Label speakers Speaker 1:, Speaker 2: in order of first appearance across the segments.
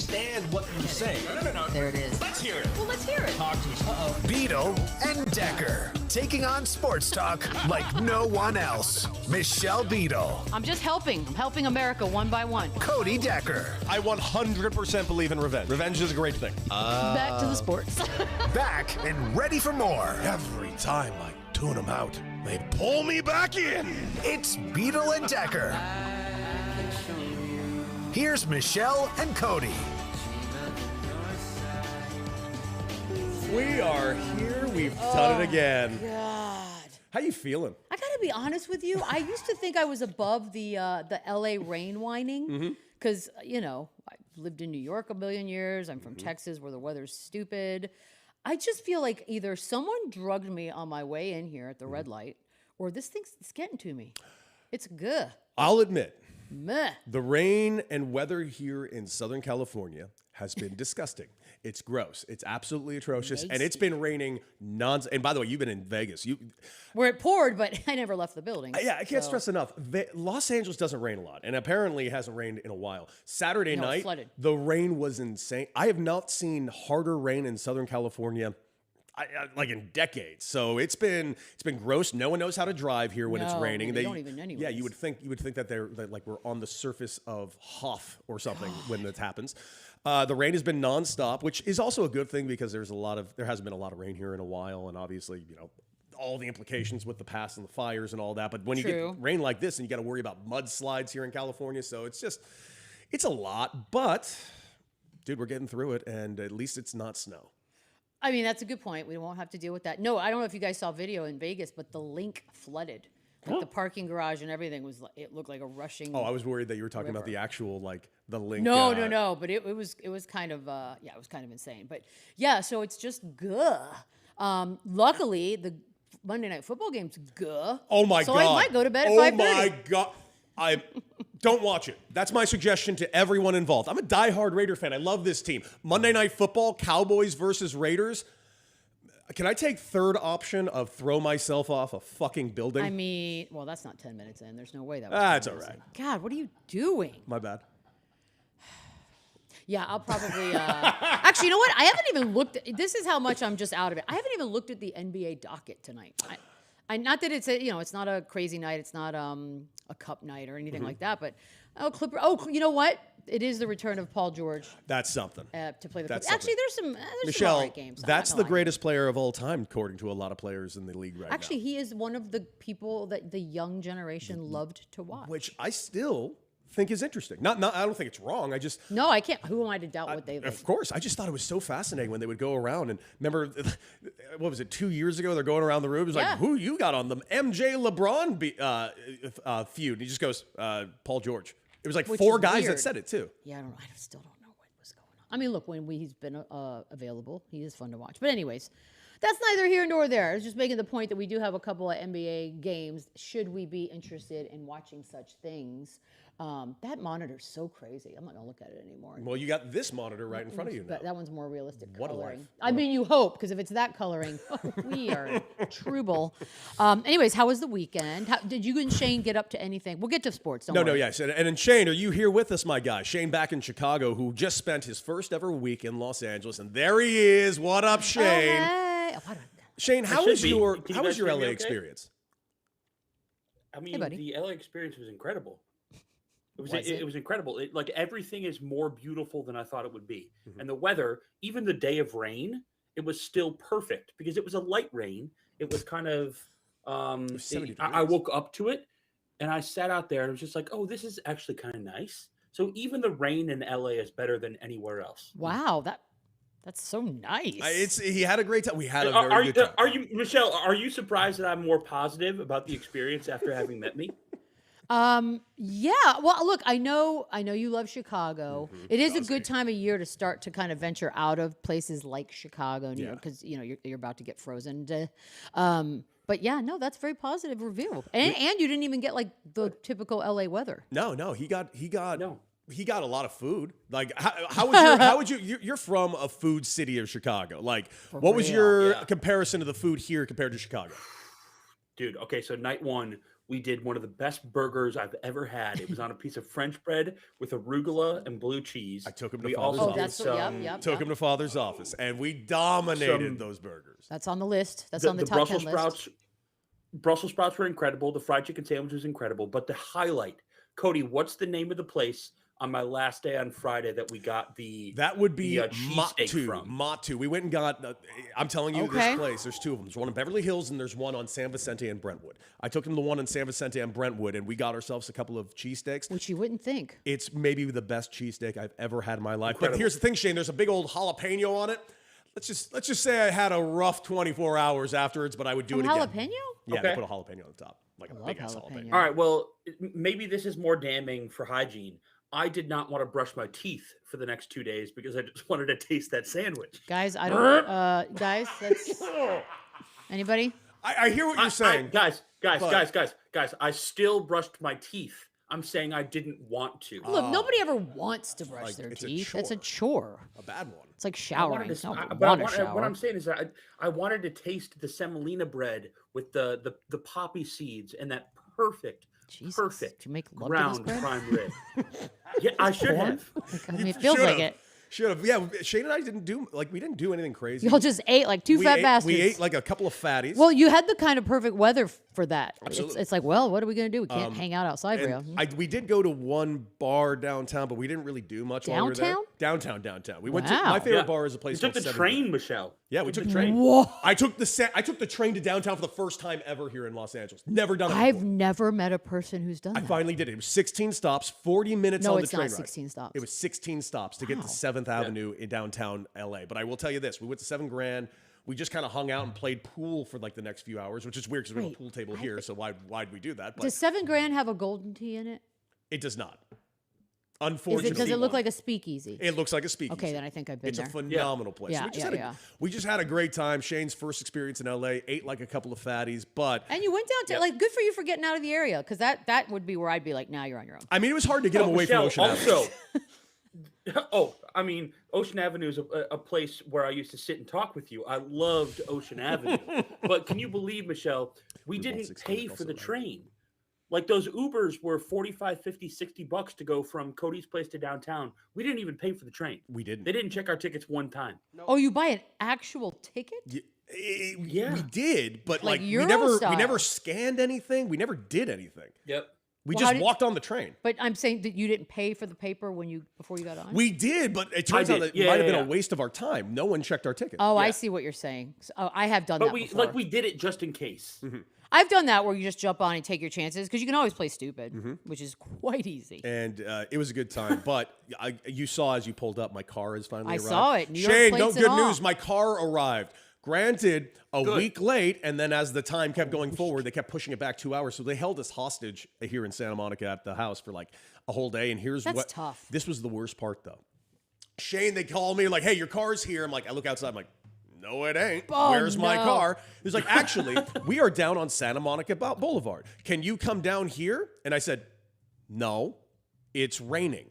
Speaker 1: understand what you're saying. No.
Speaker 2: There it is.
Speaker 1: Let's hear it.
Speaker 2: Well, let's hear it.
Speaker 1: Talk to us.
Speaker 3: Beadle and Decker, taking on sports talk like no one else. Michelle Beadle,
Speaker 2: I'm just helping. I'm helping America one by one.
Speaker 3: Cody Decker.
Speaker 4: I 100% believe in revenge. Revenge is a great thing.
Speaker 2: Back to the sports.
Speaker 3: Back and ready for more.
Speaker 4: Every time I tune them out, they pull me back in.
Speaker 3: It's Beadle and Decker. Here's Michelle and Cody.
Speaker 4: We are here. We've done it again.
Speaker 2: God.
Speaker 4: How you feeling?
Speaker 2: I gotta be honest with you. I used to think I was above the LA rain whining because I lived in New York a million years. I'm from Texas, where the weather's stupid. I just feel like either someone drugged me on my way in here at the red light, or this thing's getting to me. It's good.
Speaker 4: I'll admit,
Speaker 2: Meh.
Speaker 4: the rain and weather here in Southern California has been disgusting. It's gross. It's absolutely atrocious. And it's been raining non-stop. And by the way, you've been in Vegas.
Speaker 2: Where it poured, but I never left the building.
Speaker 4: Yeah, I can't stress enough. Los Angeles doesn't rain a lot. And apparently it hasn't rained in a while. Saturday night,
Speaker 2: flooded.
Speaker 4: the rain was insane. I have not seen harder rain in Southern California like in decades. So it's been gross. No one knows how to drive here when it's raining.
Speaker 2: They don't even anyways.
Speaker 4: Yeah, you would think that they're like we're on the surface of Hoth or something when that happens. The rain has been nonstop, which is also a good thing because there hasn't been a lot of rain here in a while, and obviously, all the implications with the past and the fires and all that. But when you get rain like this, and you got to worry about mudslides here in California, so it's a lot. But dude, we're getting through it, and at least it's not snow.
Speaker 2: I mean, that's a good point. We won't have to deal with that. No, I don't know if you guys saw video in Vegas, but the link flooded. Like the parking garage and everything it looked like a rushing.
Speaker 4: Oh, I was worried that you were talking about the actual the link.
Speaker 2: No. But it was kind of it was kind of insane. But yeah, so it's just good. Luckily, the Monday Night Football game's good.
Speaker 4: Oh my
Speaker 2: God! So
Speaker 4: God!
Speaker 2: I might go to bed at 5:30.
Speaker 4: Oh my God! I don't watch it. That's my suggestion to everyone involved. I'm a diehard Raider fan. I love this team. Monday Night Football, Cowboys versus Raiders. Can I take third option of throw myself off a fucking building?
Speaker 2: I mean, well, that's not 10 minutes in. There's no way that was
Speaker 4: It's all right.
Speaker 2: God, what are you doing?
Speaker 4: My bad.
Speaker 2: Yeah, I'll probably... Actually, you know what? I haven't even looked... This is how much I'm just out of it. I haven't even looked at the NBA docket tonight. Not that it's it's not a crazy night. It's not a cup night or anything like that. But you know what? It is the return of Paul George.
Speaker 4: That's something.
Speaker 2: To play the
Speaker 4: That's
Speaker 2: Clippers. Actually, there's some
Speaker 4: Michelle,
Speaker 2: all right games.
Speaker 4: that's the greatest player of all time, according to a lot of players in the league right now.
Speaker 2: Actually, he is one of the people that the young generation loved to watch.
Speaker 4: Which I still think is interesting. I don't think it's wrong.
Speaker 2: No, I can't. Who am I to doubt what they like?
Speaker 4: Of course. I just thought it was so fascinating when they would go around and remember, what was it, 2 years ago? They're going around the room. It was like, who you got on the MJ LeBron feud? And he just goes, Paul George. It was like four guys that said it too.
Speaker 2: Yeah, I still don't know what was going on. I mean, look, when he's been available, he is fun to watch. But anyways, that's neither here nor there. It's just making the point that we do have a couple of NBA games. Should we be interested in watching such things? That monitor's so crazy. I'm not going to look at it anymore.
Speaker 4: Well, you got this monitor right in front of you now.
Speaker 2: That one's more realistic
Speaker 4: What
Speaker 2: coloring.
Speaker 4: a life.
Speaker 2: I mean, you hope, because if it's that coloring, we are in trouble. Anyways, how was the weekend? Did you and Shane get up to anything? We'll get to sports. Don't worry.
Speaker 4: Yes. And then Shane, are you here with us, my guy? Shane back in Chicago, who just spent his first ever week in Los Angeles. And there he is. What up, Shane?
Speaker 2: Hey.
Speaker 4: Shane, how was your LA
Speaker 5: okay?
Speaker 4: experience?
Speaker 5: I mean,
Speaker 2: Hey, buddy.
Speaker 5: the LA experience was incredible. It was incredible. Like everything is more beautiful than I thought it would be.
Speaker 4: Mm-hmm.
Speaker 5: And the weather, even the day of rain, it was still perfect because it was a light rain. It was kind of, I woke up to it and I sat out there and it was just like, oh, this is actually kind of nice. So even the rain in LA is better than anywhere else.
Speaker 2: Wow, that's so nice.
Speaker 4: He had a great time. We had a very good time.
Speaker 5: Are you, Michelle, are you surprised that I'm more positive about the experience after having met me?
Speaker 2: Yeah. Well, look, I know you love Chicago.
Speaker 4: Mm-hmm.
Speaker 2: It is a good time of year to start to kind of venture out of places like Chicago, New York, because you're about to get frozen. But yeah, no, that's very positive review. And you didn't even get like the typical LA weather.
Speaker 4: No, he got a lot of food. Like, how would you're from a food city of Chicago. Like, what was your comparison to the food here compared to Chicago?
Speaker 5: Dude, okay, so night one, we did one of the best burgers I've ever had. It was on a piece of French bread with arugula and blue cheese.
Speaker 4: I took him to
Speaker 5: we
Speaker 4: Father's
Speaker 5: also
Speaker 4: office.
Speaker 5: did
Speaker 2: That's
Speaker 5: some,
Speaker 4: Took him to Father's office, and we dominated those burgers.
Speaker 2: That's on the list. That's on the top
Speaker 5: Brussels
Speaker 2: 10
Speaker 5: sprouts.
Speaker 2: list.
Speaker 5: Brussels sprouts were incredible. The fried chicken sandwich was incredible. But the highlight, Cody, what's the name of the place on my last day on Friday that we got
Speaker 4: that would be
Speaker 5: cheesesteak from?
Speaker 4: Matu. We went and got, I'm telling you,
Speaker 2: Okay.
Speaker 4: this place, there's two of them. There's one in Beverly Hills and there's one on San Vicente and Brentwood. I took him to the one in San Vicente and Brentwood, and we got ourselves a couple of cheesesteaks.
Speaker 2: Which you wouldn't think.
Speaker 4: It's maybe the best cheesesteak I've ever had in my life.
Speaker 5: Incredible.
Speaker 4: But here's the thing, Shane, there's a big old jalapeno on it. Let's just say I had a rough 24 hours afterwards, but I would do
Speaker 2: From
Speaker 4: it again.
Speaker 2: jalapeno?
Speaker 4: Yeah,
Speaker 5: Okay.
Speaker 4: they put a jalapeno on the top, like a
Speaker 2: love
Speaker 4: big ass
Speaker 2: jalapeno.
Speaker 4: jalapeno.
Speaker 5: All right, well, maybe this is more damning for hygiene. I did not want to brush my teeth for the next 2 days because I just wanted to taste that sandwich.
Speaker 2: Guys, I don't. Guys, that's. Anybody?
Speaker 4: I hear what you're saying.
Speaker 5: Guys, I still brushed my teeth. I'm saying I didn't want to.
Speaker 2: Look, nobody ever wants to brush their
Speaker 4: it's a
Speaker 2: teeth. It's a
Speaker 4: chore.
Speaker 2: chore.
Speaker 4: A bad one.
Speaker 2: It's like
Speaker 5: I
Speaker 2: showering.
Speaker 5: wanted to-
Speaker 2: No
Speaker 5: I-
Speaker 2: one
Speaker 5: but I
Speaker 2: want to
Speaker 5: wanted-
Speaker 2: shower.
Speaker 5: what I'm saying is that I wanted to taste the semolina bread with the poppy seeds and that perfect
Speaker 2: Jesus, did you make love to
Speaker 5: ground
Speaker 2: this bread?
Speaker 5: prime rib. Yeah, I should have.
Speaker 2: I mean, it feels like it.
Speaker 4: Should have. Yeah, Shane and I didn't do anything crazy.
Speaker 2: Y'all just ate like two fat bastards.
Speaker 4: We ate like a couple of fatties.
Speaker 2: Well, you had the kind of perfect weather for that.
Speaker 4: Absolutely.
Speaker 2: It's like, well, what are we going to do? We can't hang out outside, real.
Speaker 4: and we did go to one bar downtown, but we didn't really do much while we were there.
Speaker 2: Downtown?
Speaker 4: Downtown. We went to
Speaker 2: Wow.
Speaker 4: my favorite
Speaker 5: Yeah.
Speaker 4: bar is a
Speaker 5: You
Speaker 4: place
Speaker 5: took
Speaker 4: called
Speaker 5: the
Speaker 4: Seven
Speaker 5: train,
Speaker 4: Grand.
Speaker 5: Michelle.
Speaker 4: Yeah, we took the train.
Speaker 2: Whoa.
Speaker 4: I took the train to downtown for the first time ever here in Los Angeles. Never done it
Speaker 2: I've
Speaker 4: before.
Speaker 2: never met a person who's done
Speaker 4: I
Speaker 2: that.
Speaker 4: finally did it. It was 16 stops, 40 minutes
Speaker 2: No,
Speaker 4: on the
Speaker 2: it's
Speaker 4: train
Speaker 2: not
Speaker 4: ride.
Speaker 2: 16 stops.
Speaker 4: It was 16 stops to get to 7th Avenue in downtown LA. But I will tell you this, we went to 7 Grand. We just kind of hung out and played pool for like the next few hours, which is weird because we have a
Speaker 2: Wait,
Speaker 4: pool table here, so why'd we do that? But
Speaker 2: Does 7 Grand have a golden tea in it?
Speaker 4: it does not.
Speaker 2: Is
Speaker 4: Unfortunately.
Speaker 2: it, does it look like a speakeasy?
Speaker 4: It looks like a speakeasy.
Speaker 2: Okay, then I think I've been
Speaker 4: It's
Speaker 2: there.
Speaker 4: a phenomenal place.
Speaker 2: Yeah,
Speaker 4: We just had a great time. Shane's first experience in LA, ate like a couple of fatties, but
Speaker 2: And you went downtown. Like, good for you for getting out of the area, because that would be where I'd be like, now you're on your own.
Speaker 4: I mean, it was hard to get him away from
Speaker 5: Michelle,
Speaker 4: Ocean Avenue.
Speaker 5: also, I mean, Ocean Avenue is a place where I used to sit and talk with you. I loved Ocean Avenue. But can you believe, Michelle, we didn't
Speaker 4: 600
Speaker 5: pay for
Speaker 4: also,
Speaker 5: the
Speaker 4: right?
Speaker 5: train. Like those Ubers were 45, 50, 60 bucks to go from Cody's place to downtown. We didn't even pay for the train.
Speaker 4: We didn't.
Speaker 5: They didn't check our tickets one time.
Speaker 2: Oh, you buy an actual ticket?
Speaker 5: Yeah.
Speaker 4: We did, but
Speaker 2: Like
Speaker 4: we
Speaker 2: Euro
Speaker 4: never
Speaker 2: style.
Speaker 4: scanned anything. We never did anything.
Speaker 5: Yep.
Speaker 4: We
Speaker 2: Well, how
Speaker 4: just
Speaker 2: did-
Speaker 4: walked on the train.
Speaker 2: But I'm saying that you didn't pay for the paper before you got on?
Speaker 4: We did, but it turns out
Speaker 5: did.
Speaker 4: that it
Speaker 5: Yeah,
Speaker 4: might have
Speaker 5: yeah,
Speaker 4: been a
Speaker 5: yeah.
Speaker 4: waste of our time. No one checked our ticket.
Speaker 2: Oh, I
Speaker 5: Yeah.
Speaker 2: see what you're saying. So, I have done
Speaker 5: But
Speaker 2: that
Speaker 5: we
Speaker 2: before.
Speaker 5: we did it just in case.
Speaker 2: I've done that where you just jump on and take your chances, because you can always play stupid,
Speaker 4: Mm-hmm.
Speaker 2: which is quite easy.
Speaker 4: And it was a good time. But you saw as you pulled up, my car has finally
Speaker 2: I
Speaker 4: arrived.
Speaker 2: saw it. New York
Speaker 4: Shane,
Speaker 2: plates and
Speaker 4: good
Speaker 2: all.
Speaker 4: news. My car arrived. Granted, a week late, and then as the time kept going forward, they kept pushing it back 2 hours. So they held us hostage here in Santa Monica at the house for like a whole day. And here's
Speaker 2: That's
Speaker 4: what
Speaker 2: tough.
Speaker 4: This was the worst part, though. Shane, they call me like, "Hey, your car's here." I'm like, I look outside. I'm like, "No, it ain't.
Speaker 2: Oh,
Speaker 4: Where's my
Speaker 2: no.
Speaker 4: car?" He's like, "Actually, we are down on Santa Monica Boulevard. Can you come down here?" And I said, "No, it's raining."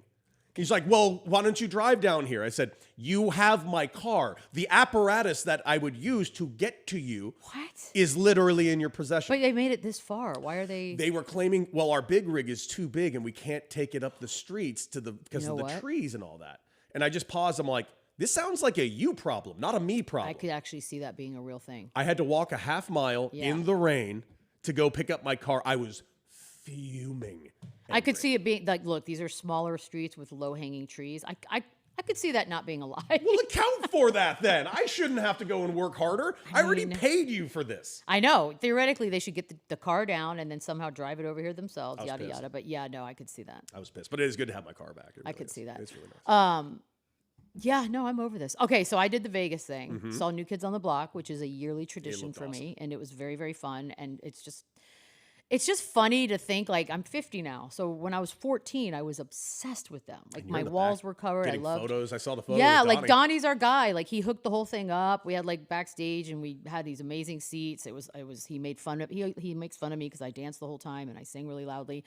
Speaker 4: He's like, "Well, why don't you drive down here?" I said, "You have my car. The apparatus that I would use to get to you
Speaker 2: What?
Speaker 4: is literally in your possession."
Speaker 2: But they made it this far. Why are they?
Speaker 4: They were claiming, well, our big rig is too big and we can't take it up the streets because
Speaker 2: You know
Speaker 4: of the
Speaker 2: what?
Speaker 4: trees and all that. And I just paused. I'm like, this sounds like a you problem, not a me problem.
Speaker 2: I could actually see that being a real thing.
Speaker 4: I had to walk a half mile
Speaker 2: Yeah.
Speaker 4: in the rain to go pick up my car. I was fuming.
Speaker 2: I could see it being like, look, these are smaller streets with low hanging trees. I could see that not being a lie.
Speaker 4: Well, account for that then. I shouldn't have to go and work harder. I already
Speaker 2: mean-
Speaker 4: paid you for this.
Speaker 2: I know. Theoretically, they should get the car down and then somehow drive it over here themselves,
Speaker 4: was
Speaker 2: yada
Speaker 4: pissed.
Speaker 2: yada. But yeah, no, I could see that.
Speaker 4: I was pissed, but it is good to have my car back. It
Speaker 2: I
Speaker 4: really
Speaker 2: could
Speaker 4: is.
Speaker 2: see that.
Speaker 4: It's really nice.
Speaker 2: Yeah, no, I'm over this. Okay, so I did the Vegas thing.
Speaker 4: Mm-hmm.
Speaker 2: Saw New Kids on the Block, which is a yearly tradition for me, and it was very, very fun. And it's just funny to think, like, I'm 50 now. So when I was 14, I was obsessed with them. Like,
Speaker 4: You're
Speaker 2: my
Speaker 4: in the
Speaker 2: walls
Speaker 4: back
Speaker 2: were covered.
Speaker 4: getting
Speaker 2: I loved
Speaker 4: photos. I saw the photos.
Speaker 2: Yeah,
Speaker 4: with
Speaker 2: like
Speaker 4: Donnie.
Speaker 2: Donnie's our guy. Like, he hooked the whole thing up. We had like backstage, and we had these amazing seats. It was. He made fun of. He makes fun of me because I dance the whole time and I sing really loudly,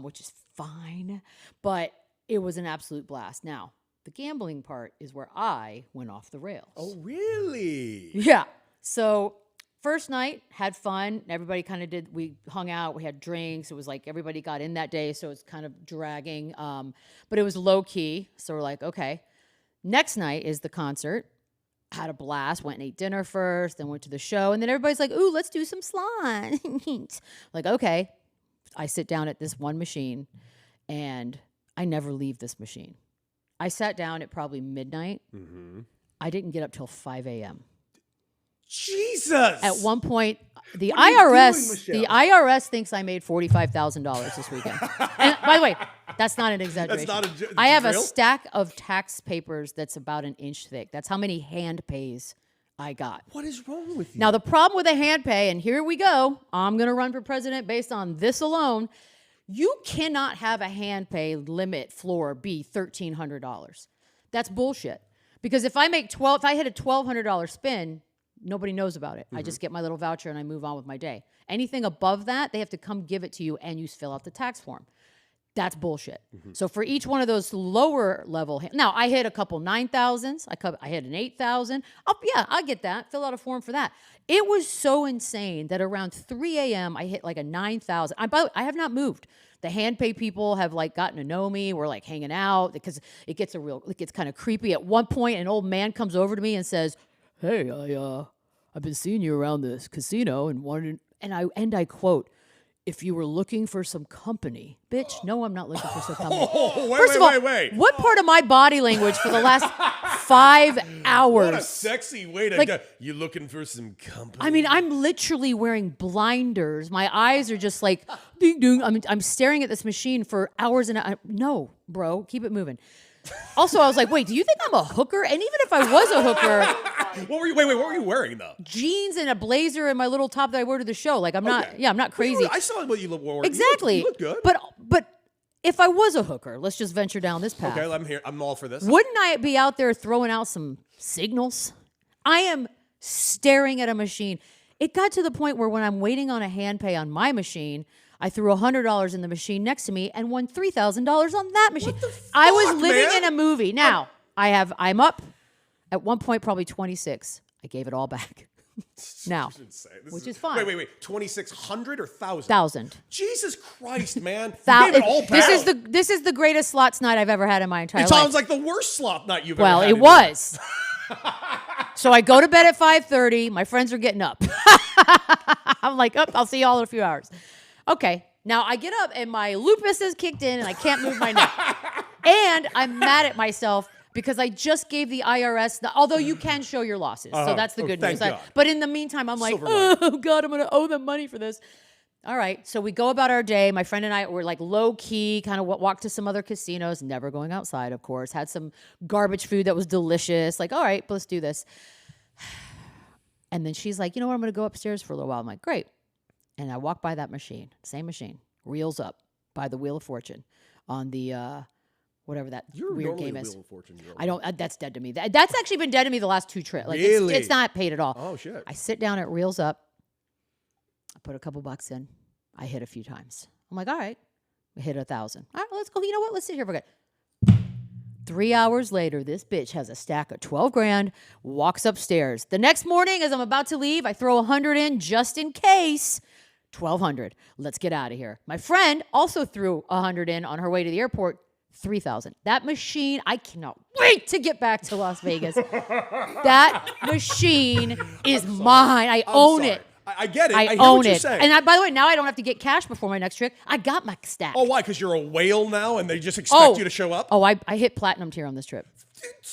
Speaker 2: which is fine. But it was an absolute blast. Now, the gambling part is where I went off the rails.
Speaker 4: Oh, really?
Speaker 2: Yeah. So First night, had fun. Everybody kind of we hung out. We had drinks. It was like everybody got in that day, so it's kind of dragging. But it was low key. So we're like, okay. Next night is the concert. Had a blast. Went and ate dinner first, then went to the show. And then everybody's like, ooh, let's do some slides. Like, okay. I sit down at this one machine, and I never leave this machine. I sat down at probably midnight. Mm-hmm. I didn't get up till 5 a.m.
Speaker 4: Jesus!
Speaker 2: At one point, the
Speaker 5: What are you doing,
Speaker 2: IRS thinks I made $45,000 this weekend. And by the way, that's not an exaggeration.
Speaker 4: That's not
Speaker 2: I have
Speaker 4: real?
Speaker 2: a stack of tax papers that's about an inch thick. That's how many hand pays I got.
Speaker 4: What is wrong with you?
Speaker 2: Now, the problem with a hand pay, and here we go, I'm going to run for president based on this alone. You cannot have a hand pay limit floor be $1,300. That's bullshit. Because if I hit a $1,200 spin, nobody knows about it. I just get my little voucher and I move on with my day. Anything above that, they have to come give it to you and you fill out the tax form. That's bullshit. So for each one of those lower level, now I hit a couple 9,000s. I hit an 8,000. Oh yeah, I get that. Fill out a form for that. It was so insane that around 3 a.m. I hit like a 9,000. I have not moved. The hand pay people have like gotten to know me. We're like hanging out because it gets kind of creepy. At one point, an old man comes over to me and says, "Hey, I've been seeing you around this casino and I quote, if you were looking for some company, bitch, no, I'm not looking for some company." First of all, what part of my body language for the last 5 hours?
Speaker 4: What a sexy way to go. You looking for some company?
Speaker 2: I mean, I'm literally wearing blinders. My eyes are just like, ding, ding. I'm staring at this machine for hours and hours. No, bro, keep it moving. Also, I was like, wait, do you think I'm a hooker? And even if I was a hooker,
Speaker 4: what were you wearing though?
Speaker 2: Jeans and a blazer and my little top that I wore to the show. Like I'm not crazy.
Speaker 4: I saw what you wore.
Speaker 2: Exactly.
Speaker 4: You look good.
Speaker 2: But if I was a hooker, let's just venture down this path.
Speaker 4: Okay, I'm here. I'm all for this.
Speaker 2: Wouldn't I be out there throwing out some signals? I am staring at a machine. It got to the point where when I'm waiting on a hand pay on my machine, I threw $100 in the machine next to me and won $3,000 on that machine.
Speaker 4: What the fuck,
Speaker 2: I was living
Speaker 4: man?
Speaker 2: in a movie. Now, I'm up at one point probably 26. I gave it all back. Now, which is fine.
Speaker 4: Wait. 2,600 or 1,000?
Speaker 2: 1,000.
Speaker 4: Jesus Christ, man. You gave it all back.
Speaker 2: This is the greatest slots night I've ever had in my entire life.
Speaker 4: It sounds like the worst slot night you've ever had.
Speaker 2: Well, it was. So I go to bed at 5:30. My friends are getting up. I'm like, I'll see y'all in a few hours. Okay, now I get up and my lupus is kicked in and I can't move my neck. And I'm mad at myself because I just gave the IRS, although you can show your losses. So that's the good news. But in the meantime, I'm like, oh, God, I'm going to owe them money for this. All right, so we go about our day. My friend and I were like low-key, kind of walked to some other casinos, never going outside, of course. Had some garbage food that was delicious. Like, all right, let's do this. And then she's like, you know what, I'm going to go upstairs for a little while. I'm like, great. And I walk by that machine, same machine, reels up by the Wheel of Fortune on the whatever that weird game is. Wheel of Fortune girl. I don't. That's dead to me. That's actually been dead to me the last 2 trips. Like
Speaker 4: really?
Speaker 2: It's not paid at all.
Speaker 4: Oh shit!
Speaker 2: I sit down, it reels up. I put a couple bucks in. I hit a few times. I'm like, all right, I hit 1,000. All right, let's go. You know what? Let's sit here for a good. 3 hours later, this bitch has a stack of 12 grand, walks upstairs. The next morning, as I'm about to leave, I throw 100 in just in case. 1,200. Let's get out of here. My friend also threw 100 in on her way to the airport. 3,000. That machine, I cannot wait to get back to Las Vegas. That machine is mine. I own it.
Speaker 4: I get it.
Speaker 2: I
Speaker 4: hear
Speaker 2: own
Speaker 4: what you're
Speaker 2: it.
Speaker 4: saying.
Speaker 2: And by the way, now I don't have to get cash before my next trip. I got my stack.
Speaker 4: Oh, why? Because you're a whale now and they just expect you to show up?
Speaker 2: Oh, I hit platinum tier on this trip.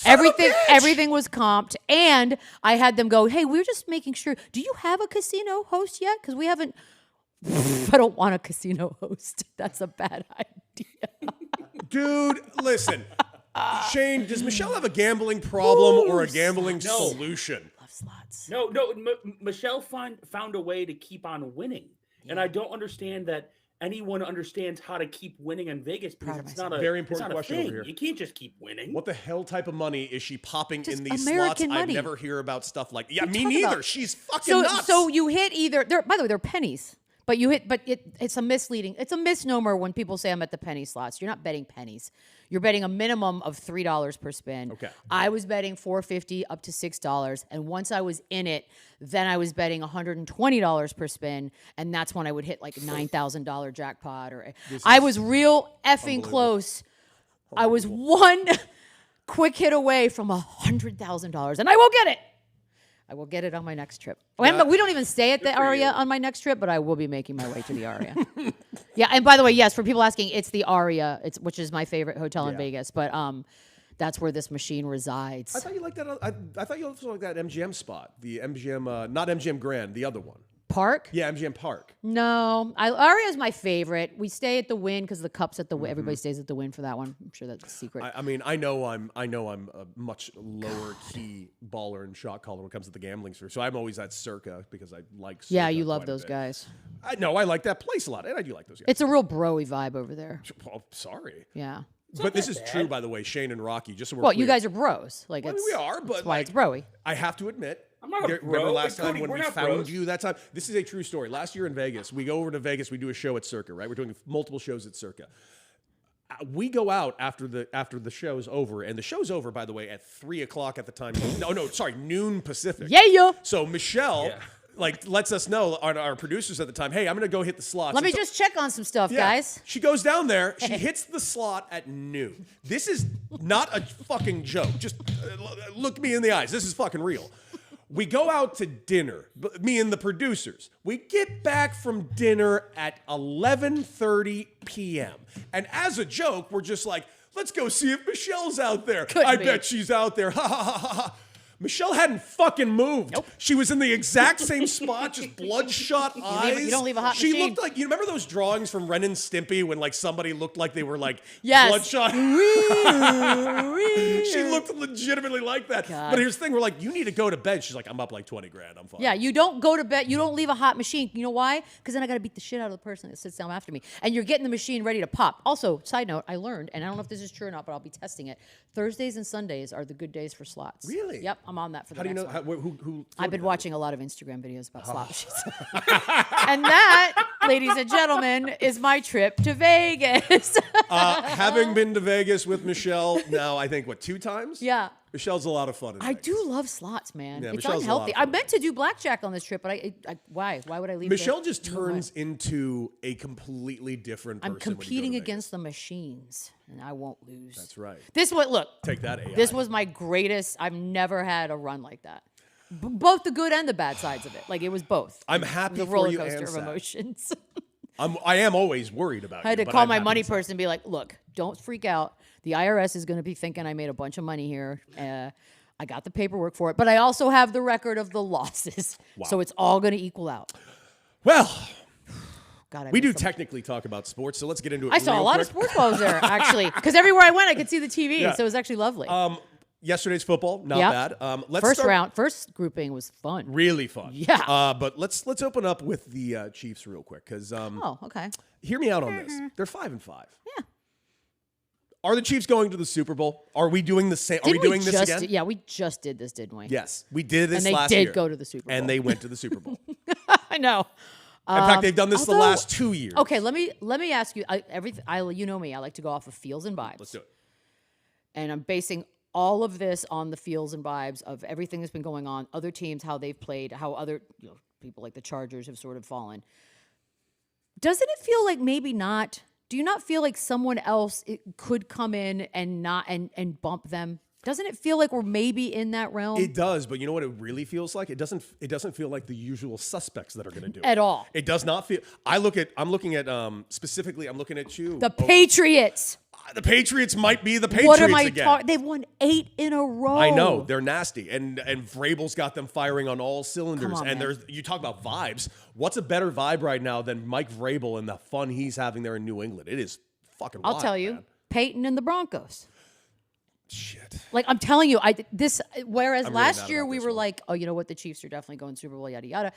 Speaker 2: Everything was comped, and I had them go, hey, we're just making sure. Do you have a casino host yet? Because we haven't. I don't want a casino host. That's a bad idea.
Speaker 4: Dude, listen. Shane, does Michelle have a gambling problem or a gambling solution?
Speaker 2: Love slots.
Speaker 5: No. Michelle found a way to keep on winning. Yeah. And I don't understand that anyone understands how to keep winning in Vegas because it's not a
Speaker 4: very important question
Speaker 5: thing.
Speaker 4: over here.
Speaker 5: You can't just keep winning.
Speaker 4: What the hell type of money is she popping
Speaker 2: Just
Speaker 4: in these
Speaker 2: American
Speaker 4: slots?
Speaker 2: money.
Speaker 4: I never hear about stuff like me neither. She's fucking nuts.
Speaker 2: So you hit either. By the way, they're pennies. But it's a misnomer when people say I'm at the penny slots. You're not betting pennies. You're betting a minimum of $3 per spin.
Speaker 4: Okay.
Speaker 2: I was betting $4.50 up to $6, and once I was in it, then I was betting $120 per spin, and that's when I would hit like a $9,000 jackpot. I was real effing close. I was one quick hit away from $100,000, and I will get it. I will get it on my next trip. We don't even stay at the Aria on my next trip, but I will be making my way to the Aria. Yeah, and by the way, yes, for people asking, it's the Aria, which is my favorite hotel in Vegas, but that's where this machine resides.
Speaker 4: I thought you liked that. I thought you also liked that MGM spot, the MGM, not MGM Grand, the other one.
Speaker 2: Park?
Speaker 4: Yeah, MGM Park.
Speaker 2: No, Aria is my favorite. We stay at the Wynn because the Cup's at the Wynn. Everybody stays at the Wynn for that one. I'm sure that's a secret.
Speaker 4: I mean, I know I'm a much lower key baller and shot caller when it comes to the gambling sphere. So I'm always at Circa because I like Circa.
Speaker 2: Yeah, you love those guys.
Speaker 4: I know I like that place a lot, and I do like those guys.
Speaker 2: It's a real bro-y vibe over there.
Speaker 4: Oh, sorry.
Speaker 2: Yeah.
Speaker 4: But this is true, by the way, Shane and Rocky. Just so we're
Speaker 2: Well,
Speaker 4: clear.
Speaker 2: you guys are bros. Like
Speaker 4: I mean, we are, but
Speaker 2: that's why
Speaker 4: like,
Speaker 2: it's bro-y.
Speaker 4: I have to admit.
Speaker 5: I'm not a bro.
Speaker 4: Remember last time
Speaker 5: Cody,
Speaker 4: when
Speaker 5: we're
Speaker 4: we
Speaker 5: not
Speaker 4: found
Speaker 5: bros.
Speaker 4: you that time? This is a true story. Last year in Vegas, we go over to Vegas. We do a show at Circa, right? We're doing multiple shows at Circa. We go out after the show's over, and the show's over, by the way, at 3:00 at the time. Sorry, noon Pacific.
Speaker 2: Yeah.
Speaker 4: So Michelle lets us know, our producers at the time, hey, I'm gonna go hit the slots.
Speaker 2: Let me just check on some stuff, guys.
Speaker 4: She goes down there. She hits the slot at noon. This is not a fucking joke. Just look me in the eyes. This is fucking real. We go out to dinner, me and the producers. We get back from dinner at 11:30 p.m. And as a joke, we're just like, let's go see if Michelle's out there. I bet she's out there. Ha ha ha ha. Michelle hadn't fucking moved. Nope. She was in the exact same spot, just bloodshot eyes.
Speaker 2: You don't leave a hot
Speaker 4: She
Speaker 2: machine.
Speaker 4: looked like, you remember those drawings from Ren and Stimpy when like somebody looked like they were like
Speaker 2: Yes.
Speaker 4: bloodshot? She looked legitimately like that.
Speaker 2: God.
Speaker 4: But here's the thing, we're like, you need to go to bed. She's like, I'm up like 20 grand. I'm fine.
Speaker 2: Yeah, you don't go to bed. You don't leave a hot machine. You know why? Because then I got to beat the shit out of the person that sits down after me. And you're getting the machine ready to pop. Also, side note, I learned, and I don't know if this is true or not, but I'll be testing it. Thursdays and Sundays are the good days for slots.
Speaker 4: Really?
Speaker 2: Yep, I'm on that for the
Speaker 4: How do you
Speaker 2: next
Speaker 4: know?
Speaker 2: one.
Speaker 4: Who
Speaker 2: I've been watching a lot of Instagram videos about slot machines. And that, ladies and gentlemen, is my trip to Vegas.
Speaker 4: Having been to Vegas with Michelle now, I think, 2 times?
Speaker 2: Yeah.
Speaker 4: Michelle's a lot of fun.
Speaker 2: I do love slots, man.
Speaker 4: Yeah,
Speaker 2: it's
Speaker 4: Michelle's a lot
Speaker 2: unhealthy.
Speaker 4: of fun.
Speaker 2: I meant to do blackjack on this trip, but why? Why would I leave?
Speaker 4: Michelle just turns into a completely different person.
Speaker 2: I'm competing
Speaker 4: when you go to
Speaker 2: against the machines, and I won't lose.
Speaker 4: That's right.
Speaker 2: Look.
Speaker 4: Take that, AI.
Speaker 2: This was my greatest. I've never had a run like that. Both the good and the bad sides of it. Like it was both.
Speaker 4: I'm happy
Speaker 2: the
Speaker 4: for
Speaker 2: roller
Speaker 4: you
Speaker 2: coaster
Speaker 4: and
Speaker 2: of
Speaker 4: sad.
Speaker 2: emotions.
Speaker 4: I am always worried about
Speaker 2: I had
Speaker 4: you,
Speaker 2: to
Speaker 4: but
Speaker 2: call
Speaker 4: I'm
Speaker 2: my
Speaker 4: happy
Speaker 2: money
Speaker 4: and sad.
Speaker 2: person and be like, "Look, don't freak out. The IRS is going to be thinking I made a bunch of money here. I got the paperwork for it, but I also have the record of the losses, so it's all going to equal out."
Speaker 4: Well,
Speaker 2: God,
Speaker 4: we do technically talk about sports, so let's get into it.
Speaker 2: I saw a
Speaker 4: real
Speaker 2: lot
Speaker 4: quick.
Speaker 2: of sports while I was there, actually, because everywhere I went, I could see the TV,
Speaker 4: Yeah.
Speaker 2: so it was actually lovely.
Speaker 4: Yesterday's football, not
Speaker 2: Yep.
Speaker 4: bad. Let's
Speaker 2: First grouping was fun.
Speaker 4: really fun.
Speaker 2: Yeah.
Speaker 4: But let's open up with the Chiefs real quick because
Speaker 2: Okay.
Speaker 4: hear me out on this. They're 5-5.
Speaker 2: Yeah.
Speaker 4: Are the Chiefs going to the Super Bowl? Are we doing the same? Are we doing this again?
Speaker 2: Yeah, we just did this, didn't we?
Speaker 4: Yes, we did this
Speaker 2: And they
Speaker 4: last
Speaker 2: did
Speaker 4: year.
Speaker 2: go to the Super Bowl.
Speaker 4: And they went to the Super Bowl. In
Speaker 2: I know.
Speaker 4: fact, they've done this the
Speaker 2: although-
Speaker 4: last 2 years.
Speaker 2: Okay, let me ask you. You know me. I like to go off of feels and vibes.
Speaker 4: Let's do it.
Speaker 2: And I'm basing all of this on the feels and vibes of everything that's been going on, other teams, how they've played, how other people like the Chargers have sort of fallen. Doesn't it feel like maybe not? Do you not feel like someone else could come in and not and bump them? Doesn't it feel like we're maybe in that realm?
Speaker 4: It does, but you know what it really feels like? It doesn't feel like the usual suspects that are going to do it.
Speaker 2: At all.
Speaker 4: It does not feel. I'm looking at specifically. I'm looking at you.
Speaker 2: The Patriots.
Speaker 4: The Patriots might be the Patriots
Speaker 2: What am I
Speaker 4: again.
Speaker 2: talking? They've won 8 in a row.
Speaker 4: I know they're nasty, and Vrabel's got them firing on all cylinders.
Speaker 2: Come on,
Speaker 4: and
Speaker 2: man.
Speaker 4: you talk about vibes. What's a better vibe right now than Mike Vrabel and the fun he's having there in New England? It is fucking.
Speaker 2: I'll
Speaker 4: wild,
Speaker 2: tell you,
Speaker 4: man.
Speaker 2: Peyton and the Broncos.
Speaker 4: Shit.
Speaker 2: Like I'm telling you, whereas
Speaker 4: I'm really
Speaker 2: last
Speaker 4: mad
Speaker 2: year
Speaker 4: about
Speaker 2: we
Speaker 4: this
Speaker 2: were
Speaker 4: one.
Speaker 2: like, oh, you know what, the Chiefs are definitely going Super Bowl, yada yada.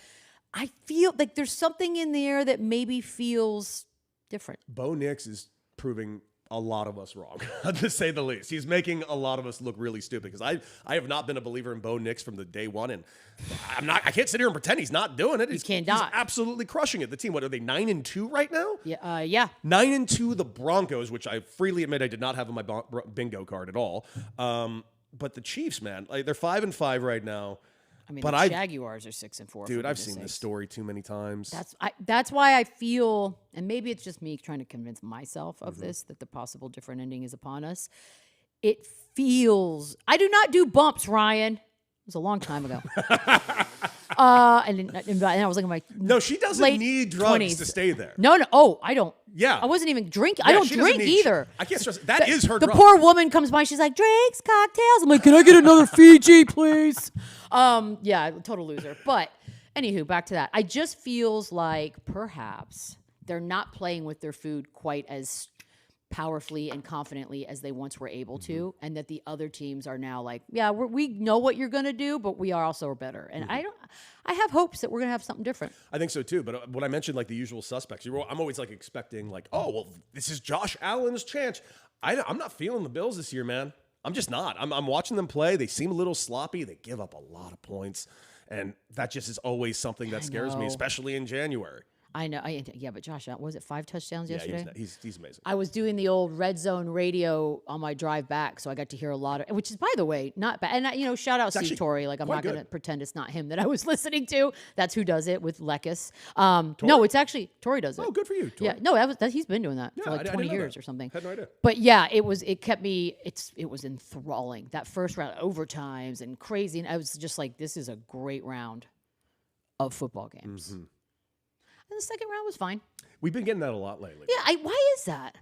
Speaker 2: I feel like there's something in there that maybe feels different.
Speaker 4: Bo Nix is proving a lot of us wrong, to say the least. He's making a lot of us look really stupid because I have not been a believer in Bo Nix from the day one, and I can't sit here and pretend he's not doing it.
Speaker 2: He's
Speaker 4: He's absolutely crushing it. The team, what are they, 9-2 right now?
Speaker 2: Yeah.
Speaker 4: 9-2 the Broncos, which I freely admit I did not have on my bingo card at all. But the Chiefs, man, like they're 5-5 right now.
Speaker 2: I mean,
Speaker 4: but
Speaker 2: the Jaguars are 6-4.
Speaker 4: Dude, I've seen this story too many times.
Speaker 2: That's why I feel, and maybe it's just me trying to convince myself of this, that the possible different ending is upon us. It feels. I do not do bumps, Ryan. It was a long time ago. And I was looking at my
Speaker 4: no, she doesn't need drugs
Speaker 2: 20s.
Speaker 4: to stay there.
Speaker 2: No. Oh, I don't.
Speaker 4: Yeah.
Speaker 2: I wasn't even drinking.
Speaker 4: Yeah,
Speaker 2: I don't
Speaker 4: she doesn't
Speaker 2: drink
Speaker 4: need-
Speaker 2: either.
Speaker 4: I can't stress that is her
Speaker 2: The
Speaker 4: drug.
Speaker 2: poor woman comes by. She's like, drinks, cocktails. I'm like, can I get another Fiji, please? Yeah, total loser. But anywho, back to that. I just feels like perhaps they're not playing with their food quite as powerfully and confidently as they once were able to, and that the other teams are now like, yeah, we know what you're going to do, but we are also better. And I have hopes that we're going to have something different.
Speaker 4: I think so too. But when I mentioned like the usual suspects, I'm always like expecting like, oh, well, this is Josh Allen's chance. I'm not feeling the Bills this year, man. I'm just not. I'm watching them play. They seem a little sloppy. They give up a lot of points. And that just is always something that scares me, especially in January.
Speaker 2: I know. But Josh, was it 5 touchdowns yesterday?
Speaker 4: Yeah, he's amazing.
Speaker 2: I was doing the old Red Zone radio on my drive back, so I got to hear a lot of, which is, by the way, not bad. And shout out Steve Torrey. Like, I'm not going to pretend it's not him that I was listening to. That's who does it with Lekis. No, it's actually Torrey does it.
Speaker 4: Oh, good for you, Torrey.
Speaker 2: Yeah, no, he's been doing that for like 20 years or something. Had no idea. But yeah, it kept me. It was enthralling. That first round, overtimes and crazy, and I was just like, this is a great round of football games. Mm-hmm. And the second round was fine. We've
Speaker 4: been getting that a lot lately.
Speaker 2: Yeah, why is that?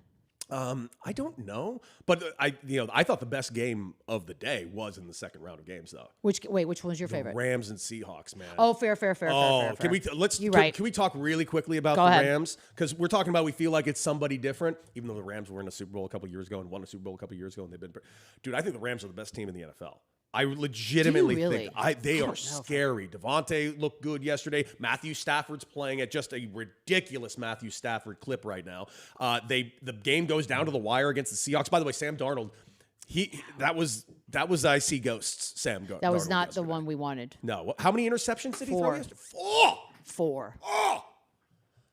Speaker 4: I don't know, but I thought the best game of the day was in the second round of games, though.
Speaker 2: Which one was your favorite?
Speaker 4: Rams and Seahawks, man.
Speaker 2: Oh, fair.
Speaker 4: Can we talk really quickly about the Rams? Because we're talking about we feel like it's somebody different, even though the Rams were in a Super Bowl a couple years ago and won a Super Bowl a couple years ago, and they've been. Dude, I think the Rams are the best team in the NFL. I legitimately think they are scary. Devontae looked good yesterday. Matthew Stafford's playing at just a ridiculous Matthew Stafford clip right now. The game goes down to the wire against the Seahawks. By the way, Sam Darnold, that was I see ghosts. Sam Darnold.
Speaker 2: That was not yesterday. The one we wanted.
Speaker 4: No. How many interceptions did he throw yesterday?
Speaker 2: 4. Oh.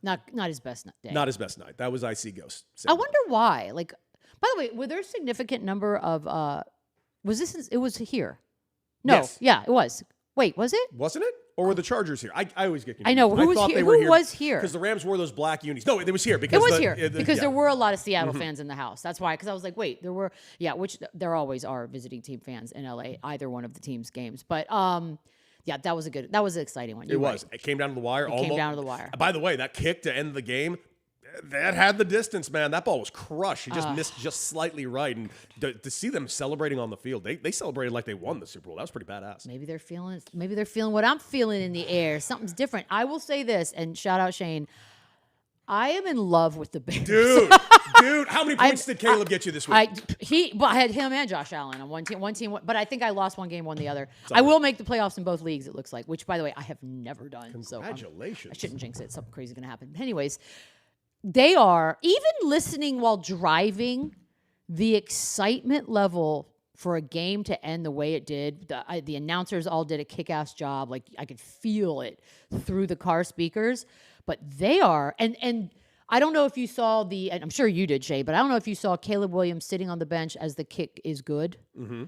Speaker 2: Not his best day.
Speaker 4: Not his best night. That was I see ghosts.
Speaker 2: I wonder why. Like, by the way, were there a significant number of it was here? No. Yes. Yeah, it was. Wait, was it?
Speaker 4: Wasn't it? Or were the Chargers here? I always get confused.
Speaker 2: I know. Who was here?
Speaker 4: Because the Rams wore those black unis. No, it was here. Because
Speaker 2: there were a lot of Seattle fans in the house. That's why. Because I was like, wait, there were, which there always are visiting team fans in LA, either one of the team's games. But yeah, that was an exciting one.
Speaker 4: It was. Right. It came down to the wire.
Speaker 2: Came down to the wire.
Speaker 4: By the way, that kick to end the game, that had the distance, man. That ball was crushed. He just missed just slightly right. And to see them celebrating on the field, they celebrated like they won the Super Bowl. That was pretty badass.
Speaker 2: Maybe they're feeling what I'm feeling in the air. Something's different. I will say this, and shout out Shane. I am in love with the Bears.
Speaker 4: Dude, how many points did Caleb get you this week?
Speaker 2: I had him and Josh Allen on one team, but I think I lost one game, won the other. I will make the playoffs in both leagues, it looks like, which, by the way, I have never done.
Speaker 4: Congratulations.
Speaker 2: I shouldn't jinx it. Something crazy is going to happen. Anyways, they are, even listening while driving, the excitement level for a game to end the way it did. The announcers all did a kick-ass job. Like, I could feel it through the car speakers. But they are, and I don't know if you saw and I'm sure you did, Shay, but I don't know if you saw Caleb Williams sitting on the bench as the kick is good. Mm-hmm.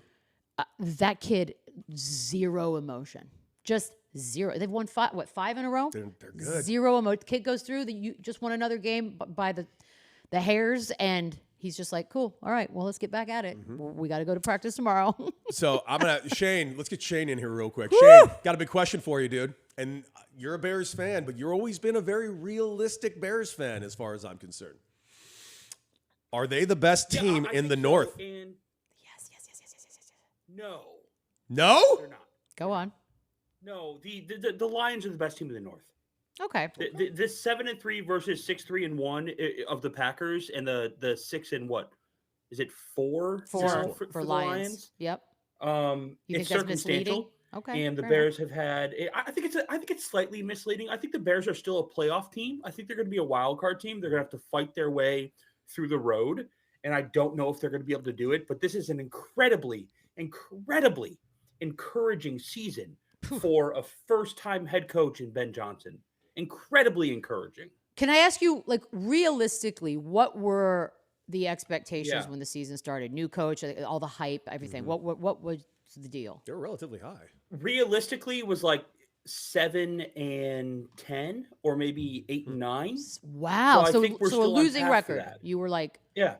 Speaker 2: That kid, zero emotion. Just zero. They've won 5 in a row?
Speaker 4: They're good.
Speaker 2: Zero emotion. Kid goes through, you just won another game by the hairs, and he's just like, cool. All right, well, let's get back at it. Mm-hmm. We got to go to practice tomorrow.
Speaker 4: So Shane, let's get Shane in here real quick.
Speaker 2: Woo!
Speaker 4: Shane, got a big question for you, dude. And you're a Bears fan, but you've always been a very realistic Bears fan as far as I'm concerned. Are they the best team in the North?
Speaker 2: Yes.
Speaker 5: No.
Speaker 4: No?
Speaker 5: They're not.
Speaker 2: Go on.
Speaker 5: No, the Lions are the best team in the North.
Speaker 2: Okay.
Speaker 5: This 7-3 versus 6-3-1 of the Packers, and the 6 and what? Is it 4?
Speaker 2: For
Speaker 5: the
Speaker 2: Lions. Yep.
Speaker 5: You it's circumstantial.
Speaker 2: Okay.
Speaker 5: And the Bears have had. I think it's slightly misleading. I think the Bears are still a playoff team. I think they're going to be a wild card team. They're going to have to fight their way through the road. and I don't know if they're going to be able to do it, but this is an incredibly encouraging season for a first-time head coach in Ben Johnson. Incredibly encouraging.
Speaker 2: Can I ask you, like, realistically, what were the expectations when the season started? New coach, all the hype, everything. What was the deal?
Speaker 4: They were relatively high.
Speaker 5: Realistically, it was like 7-10, or maybe 8-9.
Speaker 2: Wow.
Speaker 5: So I think we're
Speaker 2: so a
Speaker 5: still on
Speaker 2: losing
Speaker 5: path for
Speaker 2: record.
Speaker 5: that.
Speaker 2: You were like,
Speaker 5: Yeah,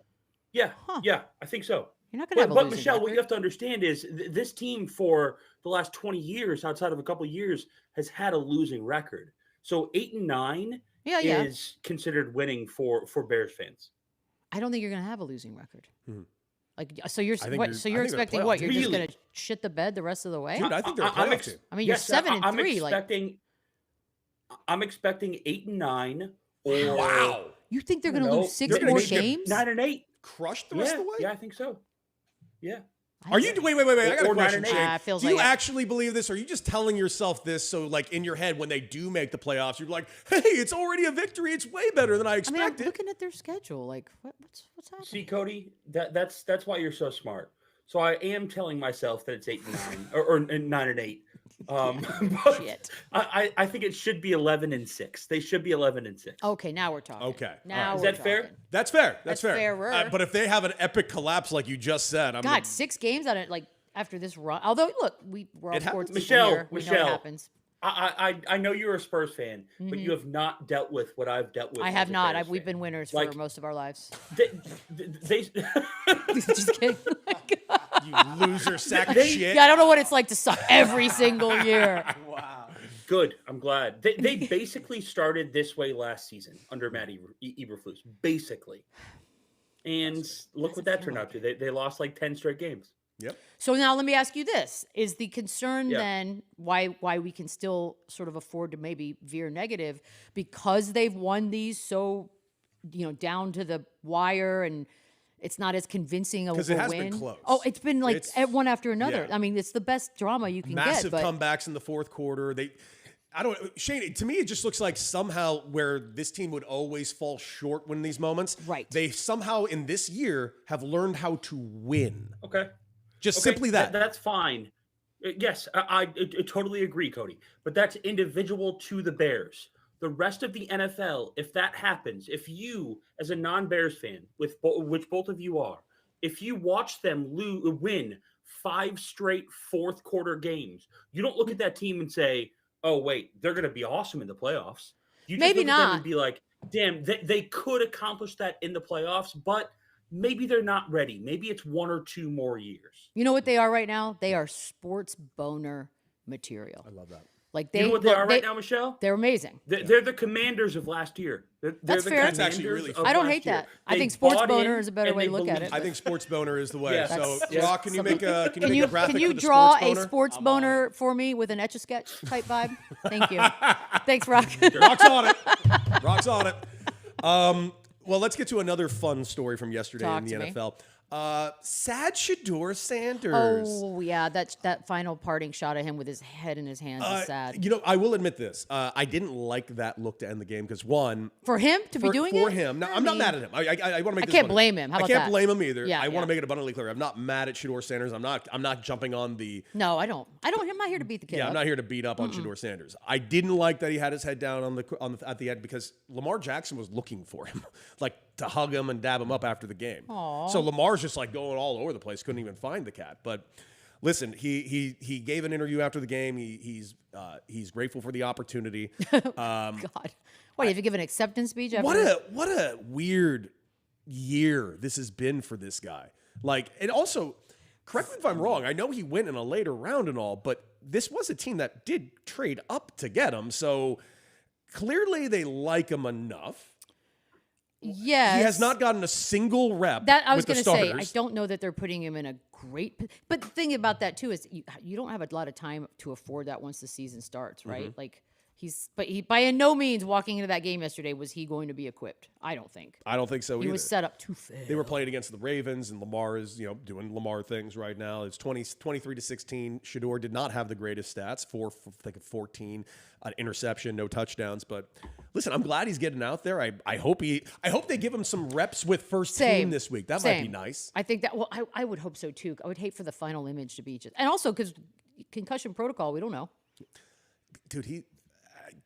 Speaker 5: I think so.
Speaker 2: you're not going to have a
Speaker 5: But
Speaker 2: losing
Speaker 5: Michelle,
Speaker 2: record.
Speaker 5: what you have to understand is this team for the last 20 years, outside of a couple of years, has had a losing record. So 8-9 is considered winning for Bears fans.
Speaker 2: I don't think you're going to have a losing record.
Speaker 4: Mhm.
Speaker 2: Like, so you're
Speaker 4: I think
Speaker 2: what?
Speaker 4: you're-
Speaker 2: So
Speaker 4: I
Speaker 2: you're
Speaker 4: think they're
Speaker 2: expecting
Speaker 4: playoff
Speaker 2: what?
Speaker 4: team.
Speaker 2: You're just
Speaker 5: Really?
Speaker 2: going to shit the bed the rest of the way?
Speaker 4: Dude, I think they're a playoff team.
Speaker 2: I mean, you're 7-3.
Speaker 5: I'm expecting 8-9. Or
Speaker 4: Wow.
Speaker 2: You think they're going to
Speaker 5: No,
Speaker 2: lose 6
Speaker 5: they're gonna
Speaker 2: more
Speaker 5: make it
Speaker 2: games?
Speaker 5: 9-8.
Speaker 4: Crushed the rest of the way?
Speaker 5: Yeah, I think so. Yeah.
Speaker 4: Are you? Wait. I got a
Speaker 5: Or
Speaker 4: question,
Speaker 5: 9-8.
Speaker 4: Shane.
Speaker 2: Feels
Speaker 4: Do you
Speaker 2: like it.
Speaker 4: actually believe this? Or are you just telling yourself this so, like, in your head, when they do make the playoffs, you're like, hey, it's already a victory. It's way better than I
Speaker 2: I mean,
Speaker 4: expected.
Speaker 2: I'm looking at their schedule. Like, what's happening?
Speaker 5: See, Cody, that's why you're so smart. So I am telling myself that it's 8-9 or 9-8. But
Speaker 2: Shit.
Speaker 5: I think it should be 11-6. They should be 11-6.
Speaker 2: Okay, now we're talking.
Speaker 4: Okay.
Speaker 2: Now
Speaker 5: Is
Speaker 2: we're
Speaker 5: that fair?
Speaker 2: talking.
Speaker 4: That's fair.
Speaker 2: That's
Speaker 4: fair.
Speaker 2: fairer.
Speaker 4: But if they have an epic collapse like you just said, I'm
Speaker 2: God, 6 games on it, like, after this run. Although, look, we're all
Speaker 4: It happens.
Speaker 2: sports people here. We know
Speaker 5: Michelle.
Speaker 2: it happens.
Speaker 5: I know you're a Spurs fan, but you have not dealt with what I've dealt with.
Speaker 2: I
Speaker 5: as
Speaker 2: have
Speaker 5: a
Speaker 2: not.
Speaker 5: Bears
Speaker 2: We've
Speaker 5: fan.
Speaker 2: been winners
Speaker 5: Like-
Speaker 2: for most of our lives.
Speaker 5: They
Speaker 2: Just kidding.
Speaker 4: you loser sack of
Speaker 5: They-
Speaker 4: shit.
Speaker 2: Yeah, I don't know what it's like to suck every single year.
Speaker 5: Good. I'm glad. They basically started this way last season under Matt Eberflus, basically. And look what that turned out to. They lost like 10 straight games.
Speaker 4: Yep.
Speaker 2: So now let me ask you this. Is the concern
Speaker 5: Yeah.
Speaker 2: then why we can still sort of afford to maybe veer negative because they've won these so, down to the wire and it's not as convincing of a
Speaker 4: 'Cause it has
Speaker 2: win?
Speaker 4: been close.
Speaker 2: Oh, it's been like
Speaker 4: It's-
Speaker 2: one after another.
Speaker 4: yeah.
Speaker 2: I mean, it's the best drama you can
Speaker 4: Massive
Speaker 2: get. But
Speaker 4: comebacks in the fourth quarter. Shane, to me, it just looks like somehow where this team would always fall short when these moments.
Speaker 2: Right.
Speaker 4: They somehow in this year have learned how to win.
Speaker 5: Okay.
Speaker 4: Just
Speaker 5: Okay,
Speaker 4: simply that.
Speaker 5: That's fine. Yes, I totally agree, Cody. But that's individual to the Bears. The rest of the NFL, if that happens, if you, as a non-Bears fan, which both of you are, if you watch them win 5 straight fourth quarter games, you don't look at that team and say, "Oh, wait, they're going to be awesome in the playoffs." You just
Speaker 2: Maybe
Speaker 5: look at them
Speaker 2: not.
Speaker 5: and be like, "Damn, they could accomplish that in the playoffs, but." Maybe they're not ready. Maybe it's 1 or 2 more years.
Speaker 2: you know what they are right now? They are sports boner material.
Speaker 4: I love that.
Speaker 2: Like they
Speaker 5: You know what they are right now, Michelle?
Speaker 2: They're amazing.
Speaker 5: They're the Commanders of last year. They're
Speaker 2: That's
Speaker 5: the
Speaker 2: fair.
Speaker 4: That's actually
Speaker 5: Commanders
Speaker 4: really
Speaker 5: of
Speaker 4: fun.
Speaker 2: I don't
Speaker 5: last
Speaker 2: hate
Speaker 5: year.
Speaker 2: that. I
Speaker 5: They
Speaker 2: think sports
Speaker 5: bought
Speaker 2: boner
Speaker 5: in
Speaker 2: is a better
Speaker 5: and
Speaker 2: way
Speaker 5: they
Speaker 2: to look at
Speaker 5: believed
Speaker 2: it.
Speaker 4: I think sports boner is the way.
Speaker 5: Yeah.
Speaker 4: So,
Speaker 2: That's-
Speaker 4: Rock, can you make a
Speaker 2: Can
Speaker 4: make
Speaker 2: you
Speaker 4: a graphic
Speaker 2: can you
Speaker 4: for the
Speaker 2: draw
Speaker 4: sports
Speaker 2: a
Speaker 4: boner?
Speaker 2: sports boner for me with an Etch-a-Sketch type vibe? Thank you. Thanks, Rock.
Speaker 4: Rock's on it. Rock's on it. Well, let's get to another fun story from yesterday
Speaker 2: Talk
Speaker 4: in the
Speaker 2: to me.
Speaker 4: NFL. Sad Shador Sanders.
Speaker 2: Oh yeah, that final parting shot of him with his head in his hands is sad.
Speaker 4: You know, I will admit this. I didn't like that look to end the game because one,
Speaker 2: For him to be doing it
Speaker 4: for him. Now, I'm not
Speaker 2: mean,
Speaker 4: mad at him. I want to make.
Speaker 2: I
Speaker 4: this
Speaker 2: can't
Speaker 4: abundant-
Speaker 2: blame him. How
Speaker 4: I
Speaker 2: about
Speaker 4: can't
Speaker 2: that?
Speaker 4: blame him either.
Speaker 2: Yeah,
Speaker 4: I want
Speaker 2: yeah.
Speaker 4: to make it abundantly clear. I'm not mad at Shador Sanders. I'm not jumping on the.
Speaker 2: No, I don't. I'm not here to beat the kid
Speaker 4: Yeah,
Speaker 2: up.
Speaker 4: I'm not here to beat up on Shador Sanders. I didn't like that he had his head down at the end because Lamar Jackson was looking for him, like to hug him and dab him up after the game.
Speaker 2: Aw.
Speaker 4: So Lamar's just like going all over the place, couldn't even find the cat. But listen, he gave an interview after the game. He's grateful for the opportunity.
Speaker 2: God, what? Have you given an acceptance speech? After
Speaker 4: What a weird year this has been for this guy. Like, and also, correct me if I'm wrong. I know he went in a later round and all, but this was a team that did trade up to get him. So clearly they like him enough.
Speaker 2: Yes.
Speaker 4: He has not gotten a single rep.
Speaker 2: That I was
Speaker 4: going to
Speaker 2: say. I don't know that they're putting him in a great. But the thing about that too is you don't have a lot of time to afford that once the season starts, right? Like he by no means walking into that game yesterday was he going to be equipped. I don't think.
Speaker 4: I don't think so
Speaker 2: He
Speaker 4: either.
Speaker 2: was set up to fail.
Speaker 4: They were playing against the Ravens, and Lamar is, doing Lamar things right now. It's 23-16. Shador did not have the greatest stats, 14, an interception, no touchdowns. But listen, I'm glad he's getting out there. I hope they give him some reps with first team this week. That might be nice.
Speaker 2: I think that. Well, I would hope so too. I would hate for the final image to be just, and also because concussion protocol, we don't know.
Speaker 4: Dude,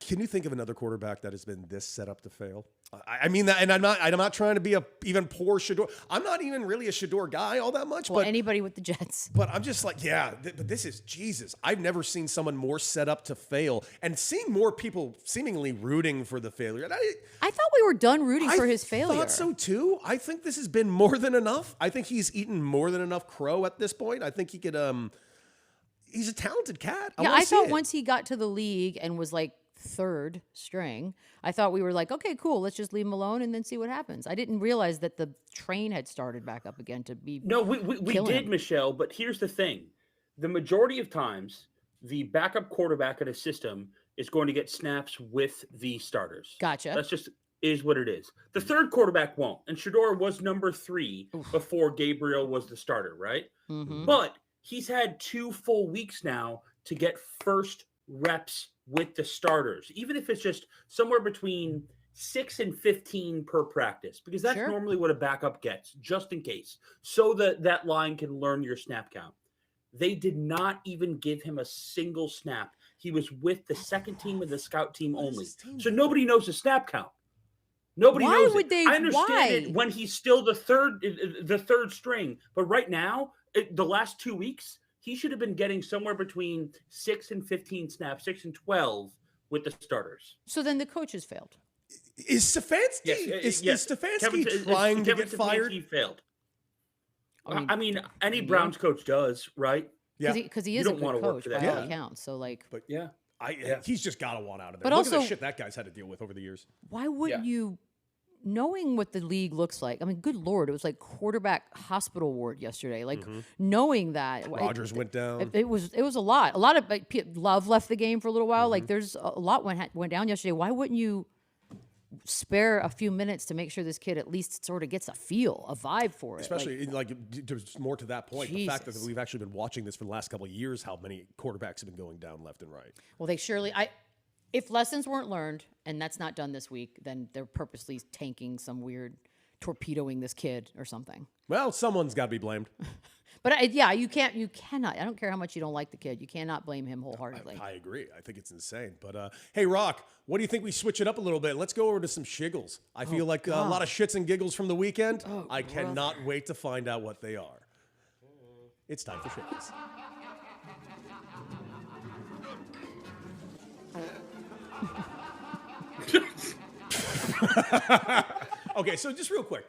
Speaker 4: can you think of another quarterback that has been this set up to fail? I mean that, and I'm not trying to be a even poor Shador. I'm not even really a Shador guy all that much.
Speaker 2: Well,
Speaker 4: but
Speaker 2: anybody with the Jets.
Speaker 4: But I'm just like, but this is Jesus. I've never seen someone more set up to fail, and seeing more people seemingly rooting for the failure.
Speaker 2: I thought we were done rooting for his failure.
Speaker 4: I thought so too. I think this has been more than enough. I think he's eaten more than enough crow at this point. I think he could. He's a talented cat.
Speaker 2: I thought once he got to the league and was like third string, I thought we were like, okay, cool, let's just leave him alone and then see what happens. I didn't realize that the train had started back up again to be.
Speaker 5: No, we did, Michelle, but here's the thing. The majority of times, the backup quarterback in a system is going to get snaps with the starters.
Speaker 2: Gotcha.
Speaker 5: That's just is what it is. The third quarterback won't. And Shador was number 3 before Gabriel was the starter, right?
Speaker 2: Mm-hmm.
Speaker 5: But he's had 2 full weeks now to get first reps with the starters, even if it's just somewhere between 6 and 15 per practice, because that's normally what a backup gets, just in case, so that line can learn your snap count. They did not even give him a single snap. He was with the second team and the scout team only, so nobody knows the snap count. Nobody knows it. I understand it when he's still the third string, but right now, the last 2 weeks, he should have been getting somewhere between 6 and 15 snaps, 6 and 12 with the starters.
Speaker 2: So then the coaches failed.
Speaker 4: Is Stefanski? Is Stefanski trying to get fired?
Speaker 5: He failed. I mean, any Browns coach does, right?
Speaker 2: Yeah, because he is a good coach by all accounts. So like,
Speaker 4: but he's just got to want out of there.
Speaker 2: But
Speaker 4: look
Speaker 2: also,
Speaker 4: at the shit that guy's had to deal with over the years.
Speaker 2: Why wouldn't you? Knowing what the league looks like, I mean, good Lord, it was like quarterback hospital ward yesterday. Like knowing that
Speaker 4: Rodgers went down,
Speaker 2: it was a lot. A lot of Love left the game for a little while. Like there's a lot went down yesterday. Why wouldn't you spare a few minutes to make sure this kid at least sort of gets a feel, a vibe for it?
Speaker 4: Especially there's more to that point. The fact that we've actually been watching this for the last couple of years, how many quarterbacks have been going down left and right.
Speaker 2: Well, they surely. If lessons weren't learned, and that's not done this week, then they're purposely tanking some weird torpedoing this kid or something.
Speaker 4: Well, someone's got to be blamed.
Speaker 2: But you cannot. I don't care how much you don't like the kid. You cannot blame him wholeheartedly.
Speaker 4: I agree. I think it's insane. But hey, Rock, what do you think we switch it up a little bit? Let's go over to some Shiggles. I feel like a lot of shits and giggles from the weekend. I cannot wait to find out what they are. It's time for Shiggles. Okay, so just real quick,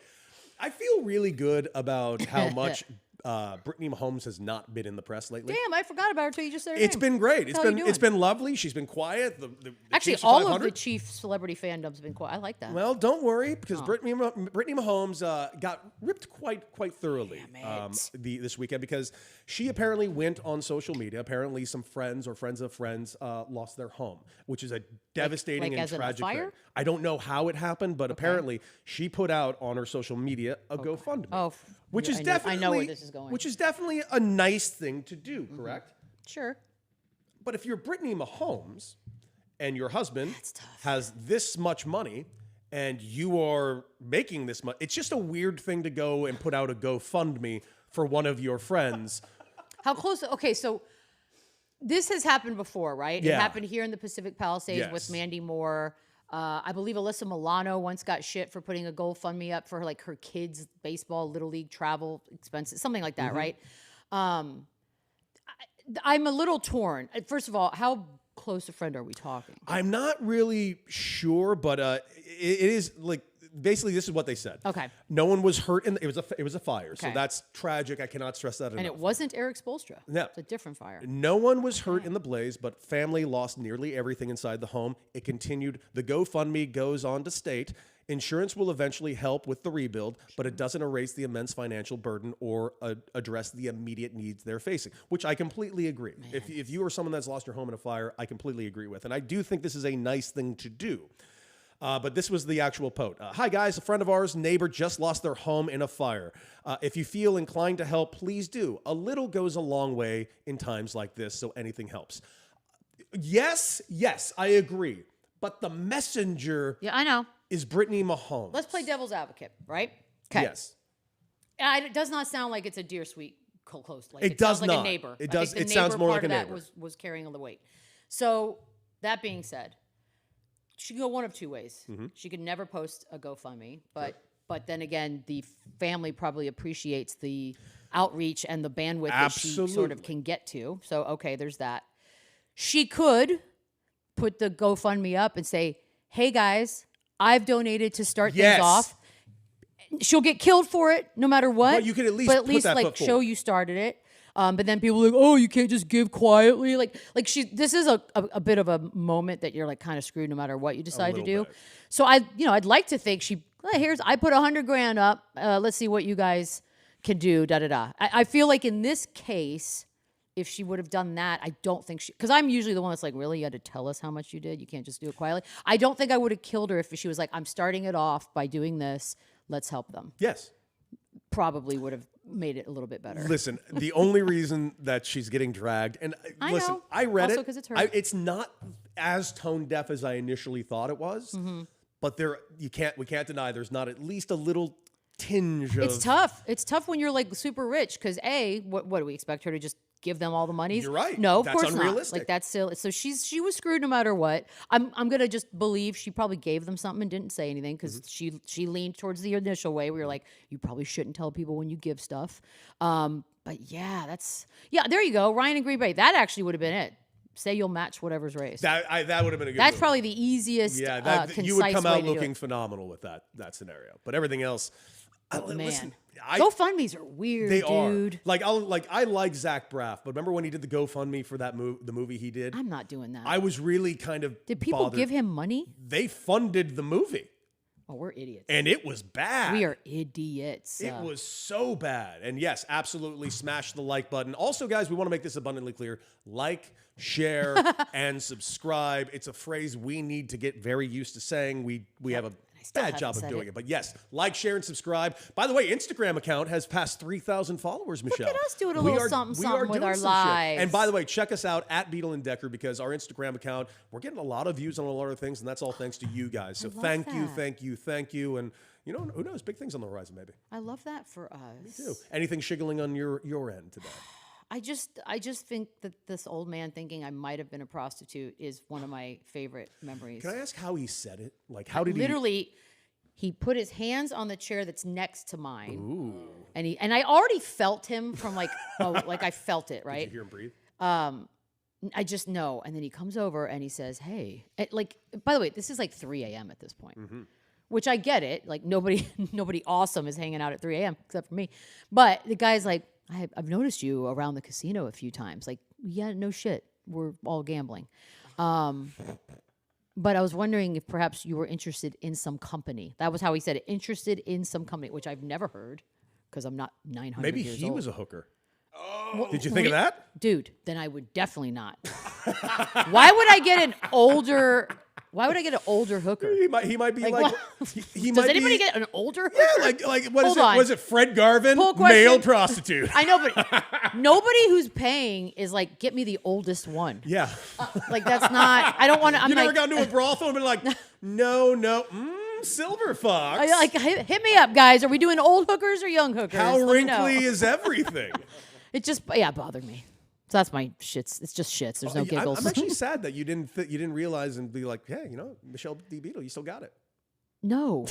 Speaker 4: I feel really good about how much Brittany Mahomes has not been in the press lately.
Speaker 2: Damn, I forgot about her till you just said her
Speaker 4: It's
Speaker 2: name.
Speaker 4: been great. It's been lovely. She's been quiet.
Speaker 2: Actually, all of the Chief celebrity fandom's been quiet. I like that.
Speaker 4: Well, don't worry, because Brittany Mahomes got ripped quite thoroughly this weekend, because she apparently went on social media. Apparently, some friends or friends of friends lost their home, which is a devastating and tragic thing. I don't know how it happened, but apparently she put out on her social media a GoFundMe. Which is definitely, I know where this is going. Which is definitely a nice thing to do, correct?
Speaker 2: Sure.
Speaker 4: But if you're Brittany Mahomes and your husband has this much money and you are making this much, it's just a weird thing to go and put out a GoFundMe for one of your friends.
Speaker 2: How close? Okay, so this has happened before, right?
Speaker 4: Yeah.
Speaker 2: It happened here in the Pacific Palisades with Mandy Moore. I believe Alyssa Milano once got shit for putting a GoFundMe up for like her kids' baseball, little league travel expenses, something like that, right? I'm a little torn. First of all, how close a friend are we talking?
Speaker 4: I'm not really sure, but it is like basically this is what they said. Okay. No one was hurt it was a fire. Okay. So that's tragic. I cannot stress that enough.
Speaker 2: And it wasn't Eric Spoelstra.
Speaker 4: No.
Speaker 2: It's a different fire.
Speaker 4: No one was hurt in the blaze, but family lost nearly everything inside the home. It continued. The GoFundMe goes on to state, insurance will eventually help with the rebuild, but it doesn't erase the immense financial burden or address the immediate needs they're facing, which I completely agree. If you are someone that's lost your home in a fire, I completely agree with. And I do think this is a nice thing to do. But this was the actual post. Hi, guys. A friend of ours, neighbor, just lost their home in a fire. If you feel inclined to help, please do. A little goes a long way in times like this, so anything helps. Yes, I agree. but the messenger
Speaker 2: Yeah, I know.
Speaker 4: is Brittany Mahomes.
Speaker 2: Let's play devil's advocate, right? Okay.
Speaker 4: Yes.
Speaker 2: It does not sound like it's a dear sweet close. Like
Speaker 4: It
Speaker 2: sounds
Speaker 4: does
Speaker 2: like
Speaker 4: not.
Speaker 2: a neighbor.
Speaker 4: It
Speaker 2: I
Speaker 4: does.
Speaker 2: think the
Speaker 4: It sounds
Speaker 2: neighbor
Speaker 4: more
Speaker 2: part
Speaker 4: like a
Speaker 2: of that
Speaker 4: neighbor.
Speaker 2: was carrying all the weight. So that being said, she can go one of two ways.
Speaker 4: Mm-hmm.
Speaker 2: She could never post a GoFundMe, but then again, the family probably appreciates the outreach and the bandwidth that she sort of
Speaker 4: Absolutely.
Speaker 2: can get to. So okay, there's that. She could put the GoFundMe up and say, "Hey guys, I've donated to start
Speaker 4: Yes.
Speaker 2: things off." She'll get killed for it no matter what.
Speaker 4: But you can at least put that
Speaker 2: like
Speaker 4: foot
Speaker 2: show
Speaker 4: forward.
Speaker 2: you started it. But then people are like, oh, you can't just give quietly. Like this is a bit of a moment that you're like kind of screwed no matter what you decide to do.
Speaker 4: little bit.
Speaker 2: So I'd like to think I put $100,000 up. Let's see what you guys can do. I feel like in this case, if she would have done that, I don't think because I'm usually the one that's like, really, you had to tell us how much you did. You can't just do it quietly. I don't think I would have killed her if she was like, I'm starting it off by doing this. Let's help them.
Speaker 4: Yes.
Speaker 2: Probably would have made it a little bit better.
Speaker 4: Listen, the only reason that she's getting dragged, and
Speaker 2: I
Speaker 4: listen,
Speaker 2: know.
Speaker 4: I read
Speaker 2: Also
Speaker 4: it.
Speaker 2: 'cause it's her.
Speaker 4: It's not as tone deaf as I initially thought it was, but we can't deny there's not at least a little tinge of.
Speaker 2: It's tough. It's tough when you're like super rich because what do we expect her to just give them all the monies?
Speaker 4: You're right.
Speaker 2: No, of
Speaker 4: That's
Speaker 2: course not.
Speaker 4: unrealistic.
Speaker 2: Like that's still so she was screwed no matter what. I'm gonna just believe she probably gave them something and didn't say anything because she leaned towards the initial way. We were like, you probably shouldn't tell people when you give stuff. But yeah, there you go. Ryan and Green Bay. That actually would have been it. Say you'll match whatever's raised.
Speaker 4: That would have been a good.
Speaker 2: That's
Speaker 4: move.
Speaker 2: probably the easiest.
Speaker 4: Yeah,
Speaker 2: concise
Speaker 4: you would come
Speaker 2: way
Speaker 4: out
Speaker 2: to do
Speaker 4: looking
Speaker 2: it.
Speaker 4: phenomenal with that scenario. But everything else,
Speaker 2: Man,
Speaker 4: listen,
Speaker 2: GoFundMes are weird,
Speaker 4: they
Speaker 2: dude.
Speaker 4: are. I like Zach Braff, but remember when he did the GoFundMe for the movie he did?
Speaker 2: I'm not doing that.
Speaker 4: I was really kind of.
Speaker 2: Did people
Speaker 4: bothered.
Speaker 2: give him money?
Speaker 4: They funded the movie,
Speaker 2: Oh, we're idiots.
Speaker 4: and it was bad.
Speaker 2: We are idiots.
Speaker 4: It was so bad. And yes, absolutely smash the like button. Also, guys, we want to make this abundantly clear. Like, share, and subscribe. It's a phrase we need to get very used to saying. We have a
Speaker 2: still
Speaker 4: bad
Speaker 2: haven't
Speaker 4: job of
Speaker 2: said
Speaker 4: doing
Speaker 2: it.
Speaker 4: it. But yes, like, share, and subscribe. By the way, Instagram account has passed 3,000 followers, Michelle.
Speaker 2: at us doing a
Speaker 4: We
Speaker 2: little
Speaker 4: are-
Speaker 2: something,
Speaker 4: we
Speaker 2: something
Speaker 4: are
Speaker 2: with
Speaker 4: doing
Speaker 2: our
Speaker 4: some shit.
Speaker 2: lives.
Speaker 4: And by the way, check us out at Beadle and Decker because our Instagram account, we're getting a lot of views on a lot of things, and that's all thanks to you guys. So
Speaker 2: love
Speaker 4: thank you,
Speaker 2: that.
Speaker 4: thank you, thank you. And you know, who knows? Big things on the horizon, maybe.
Speaker 2: I love that for us.
Speaker 4: Too. Anything shiggling on your end today?
Speaker 2: I just think that this old man thinking I might have been a prostitute is one of my favorite memories.
Speaker 4: Can I ask how he said it? Like, how did
Speaker 2: Literally, he put his hands on the chair that's next to mine. Ooh. And I already felt him from like I felt it, right?
Speaker 4: Did you hear him breathe?
Speaker 2: I just know. And then he comes over and he says, hey, like, by the way, this is like 3 a.m. at this point, which I get it. Like nobody awesome is hanging out at 3 a.m. except for me. But the guy's like, I've noticed you around the casino a few times. Like, yeah, no shit. We're all gambling. But I was wondering if perhaps you were interested in some company. That was how he said it. Interested in some company, which I've never heard because I'm not 900
Speaker 4: Maybe
Speaker 2: years
Speaker 4: he
Speaker 2: old.
Speaker 4: was a hooker. Did you think of that?
Speaker 2: Dude, then I would definitely not. Why would I get an older hooker?
Speaker 4: He might be like
Speaker 2: what?
Speaker 4: he
Speaker 2: Does
Speaker 4: might
Speaker 2: anybody
Speaker 4: be,
Speaker 2: get an older hooker?
Speaker 4: Yeah, like what is
Speaker 2: Hold
Speaker 4: it?
Speaker 2: on.
Speaker 4: Was it Fred Garvin?
Speaker 2: Poll question.
Speaker 4: Male prostitute.
Speaker 2: I know, but nobody who's paying is like, get me the oldest one.
Speaker 4: Yeah.
Speaker 2: Like that's not. I don't want to. I'm
Speaker 4: You never
Speaker 2: like,
Speaker 4: got into a brothel and been like, no, Silver Fox.
Speaker 2: I like hit me up, guys. Are we doing old hookers or young hookers?
Speaker 4: How
Speaker 2: Let me know.
Speaker 4: wrinkly is everything?
Speaker 2: It just bothered me. So that's my shits. It's just shits. There's no giggles.
Speaker 4: I'm actually sad that you didn't realize and be like, hey, Michelle D. Beadle, you still got it.
Speaker 2: No.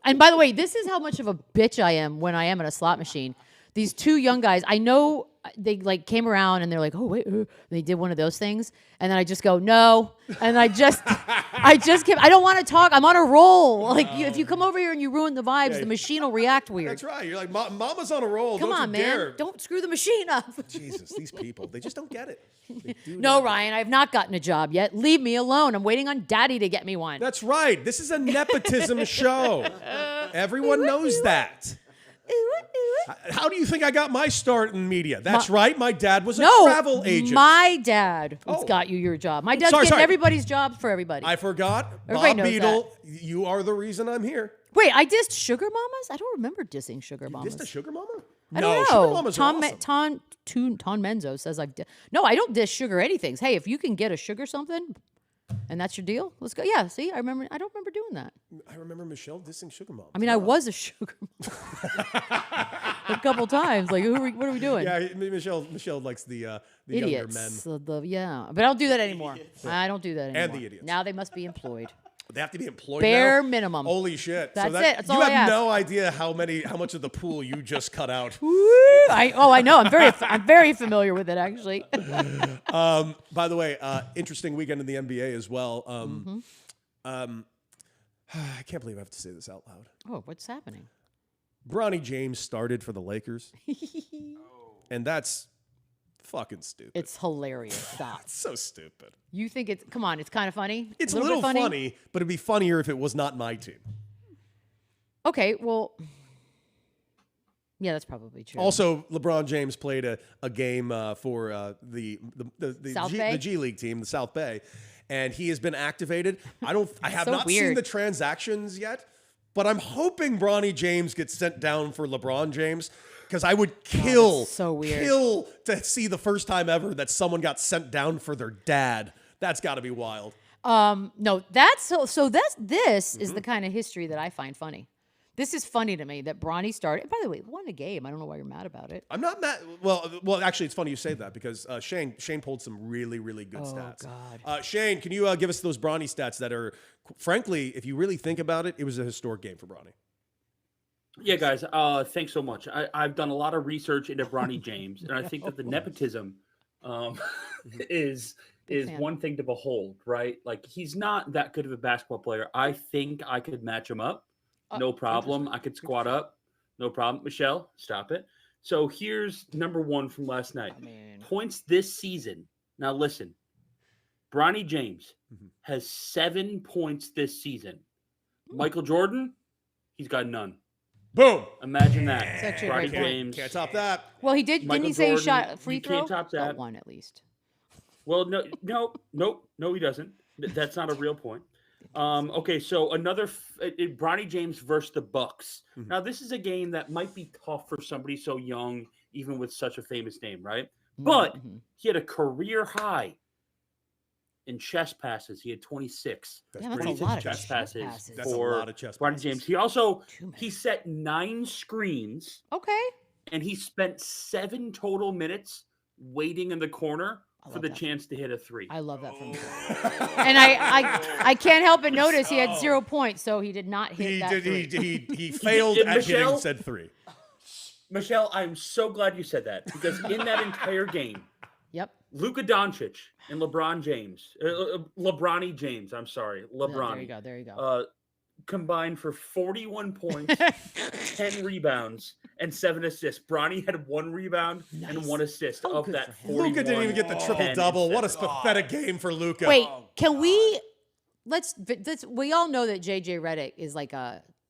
Speaker 2: And by the way, this is how much of a bitch I am when I am at a slot machine. These two young guys, I know they like came around and they're like, oh wait, they did one of those things, and then I just go no, and I just kept. I don't want to talk. I'm on a roll. Like if you come over here and you ruin the vibes, the machine will react weird.
Speaker 4: That's right. You're like, Mama's on a roll.
Speaker 2: Come
Speaker 4: Don't
Speaker 2: on,
Speaker 4: you
Speaker 2: man.
Speaker 4: dare.
Speaker 2: Don't screw the machine up.
Speaker 4: Jesus, these people, they just don't get it. They do
Speaker 2: No,
Speaker 4: not.
Speaker 2: Ryan, I have not gotten a job yet. Leave me alone. I'm waiting on Daddy to get me one.
Speaker 4: That's right. This is a nepotism show. Everyone knows that. How do you think I got my start in media? That's right. My dad was a travel agent.
Speaker 2: My dad got you your job. My dad's getting everybody's jobs for everybody.
Speaker 4: I forgot.
Speaker 2: Everybody
Speaker 4: Bob
Speaker 2: knows
Speaker 4: Beadle, you are the reason I'm here.
Speaker 2: Wait, I dissed Sugar Mamas? I don't remember dissing Sugar Mamas.
Speaker 4: Is a sugar mama?
Speaker 2: I
Speaker 4: No,
Speaker 2: don't
Speaker 4: sugar
Speaker 2: know.
Speaker 4: mamas are awesome.
Speaker 2: Ton Menzo says I've no, I don't dish sugar anything. Hey, if you can get a sugar something, And that's your deal? Let's go. Yeah, see, I don't remember doing that.
Speaker 4: I remember Michelle dissing Sugar Mom.
Speaker 2: I mean, I was a sugar mom a couple times. Like, what are we doing?
Speaker 4: Yeah, Michelle likes the younger
Speaker 2: Idiots.
Speaker 4: men.
Speaker 2: But I don't do that anymore. I don't do that anymore.
Speaker 4: And the idiots.
Speaker 2: Now they must be employed.
Speaker 4: They have to be employed
Speaker 2: Bare
Speaker 4: now?
Speaker 2: minimum.
Speaker 4: Holy shit.
Speaker 2: That's it. That's all
Speaker 4: you
Speaker 2: I
Speaker 4: have
Speaker 2: ask.
Speaker 4: no idea how much of the pool you just cut out.
Speaker 2: I know. I'm very familiar with it, actually.
Speaker 4: By the way, interesting weekend in the NBA as well. I can't believe I have to say this out loud.
Speaker 2: Oh, what's happening?
Speaker 4: Bronny James started for the Lakers. And that's fucking stupid.
Speaker 2: It's hilarious. Stop.
Speaker 4: It's so stupid.
Speaker 2: You think it's, come on, it's kind of funny?
Speaker 4: It's a little funny, but it'd be funnier if it was not my team.
Speaker 2: Okay, well, yeah, that's probably true.
Speaker 4: Also, LeBron James played a game for the G League team, the South Bay, and he has been activated. I have
Speaker 2: So
Speaker 4: not
Speaker 2: weird.
Speaker 4: seen the transactions yet, but I'm hoping Bronny James gets sent down for LeBron James because I would kill to see the first time ever that someone got sent down for their dad. That's got to be wild.
Speaker 2: No, this is the kind of history that I find funny. This is funny to me that Bronny started. By the way, won a game. I don't know why you're mad about it.
Speaker 4: I'm not mad. Well, actually, it's funny you say that because Shane pulled some really, really good stats.
Speaker 2: God.
Speaker 4: Shane, can you give us those Bronny stats that are, frankly, if you really think about it, it was a historic game for Bronny.
Speaker 5: Yeah, guys. Thanks so much. I've done a lot of research into Bronny James, and I think that the nepotism is one thing to behold, right? Like, he's not that good of a basketball player. I think I could match him up. No problem. I could squat up. No problem. Michelle, stop it. So here's number one from last night. Points this season. Now listen. Bronny James has 7 points this season. Michael Jordan, he's got none.
Speaker 4: Boom.
Speaker 5: Imagine that.
Speaker 2: It's actually a
Speaker 5: Bronny
Speaker 2: great point.
Speaker 5: James.
Speaker 4: Can't top that.
Speaker 2: Well, he did.
Speaker 5: Michael
Speaker 2: Didn't he say he
Speaker 5: Jordan,
Speaker 2: shot a free
Speaker 5: you
Speaker 2: throw?
Speaker 5: can't top that.
Speaker 2: Got one at least.
Speaker 5: Well, no, he doesn't. That's not a real point. Okay, so another Bronny James versus the Bucks. Now, this is a game that might be tough for somebody so young, even with such a famous name, right? But he had a career high in chest passes. He had 26.
Speaker 2: Yeah, that's a lot of
Speaker 5: chest passes
Speaker 4: That's
Speaker 5: for
Speaker 4: a lot of chest
Speaker 5: Bronny
Speaker 4: passes.
Speaker 5: James. He also set 9 screens.
Speaker 2: Okay.
Speaker 5: And he spent 7 total minutes waiting in the corner for the chance to hit a 3.
Speaker 2: I love that from him. And I can't help but notice he had 0 points, so he did not hit that three.
Speaker 4: He failed at hitting said 3.
Speaker 5: Michelle, I'm so glad you said that because in that entire game,
Speaker 2: Yep.
Speaker 5: Luka Doncic and LeBronny James, I'm sorry, LeBron.
Speaker 2: There you go.
Speaker 5: Combined for 41 points, 10 rebounds, and 7 assists. Bronny had 1 rebound and 1 assist of that 41.
Speaker 4: Luka didn't even get the triple-double. What a pathetic game for Luka.
Speaker 2: Wait, can we we all know that JJ Redick is like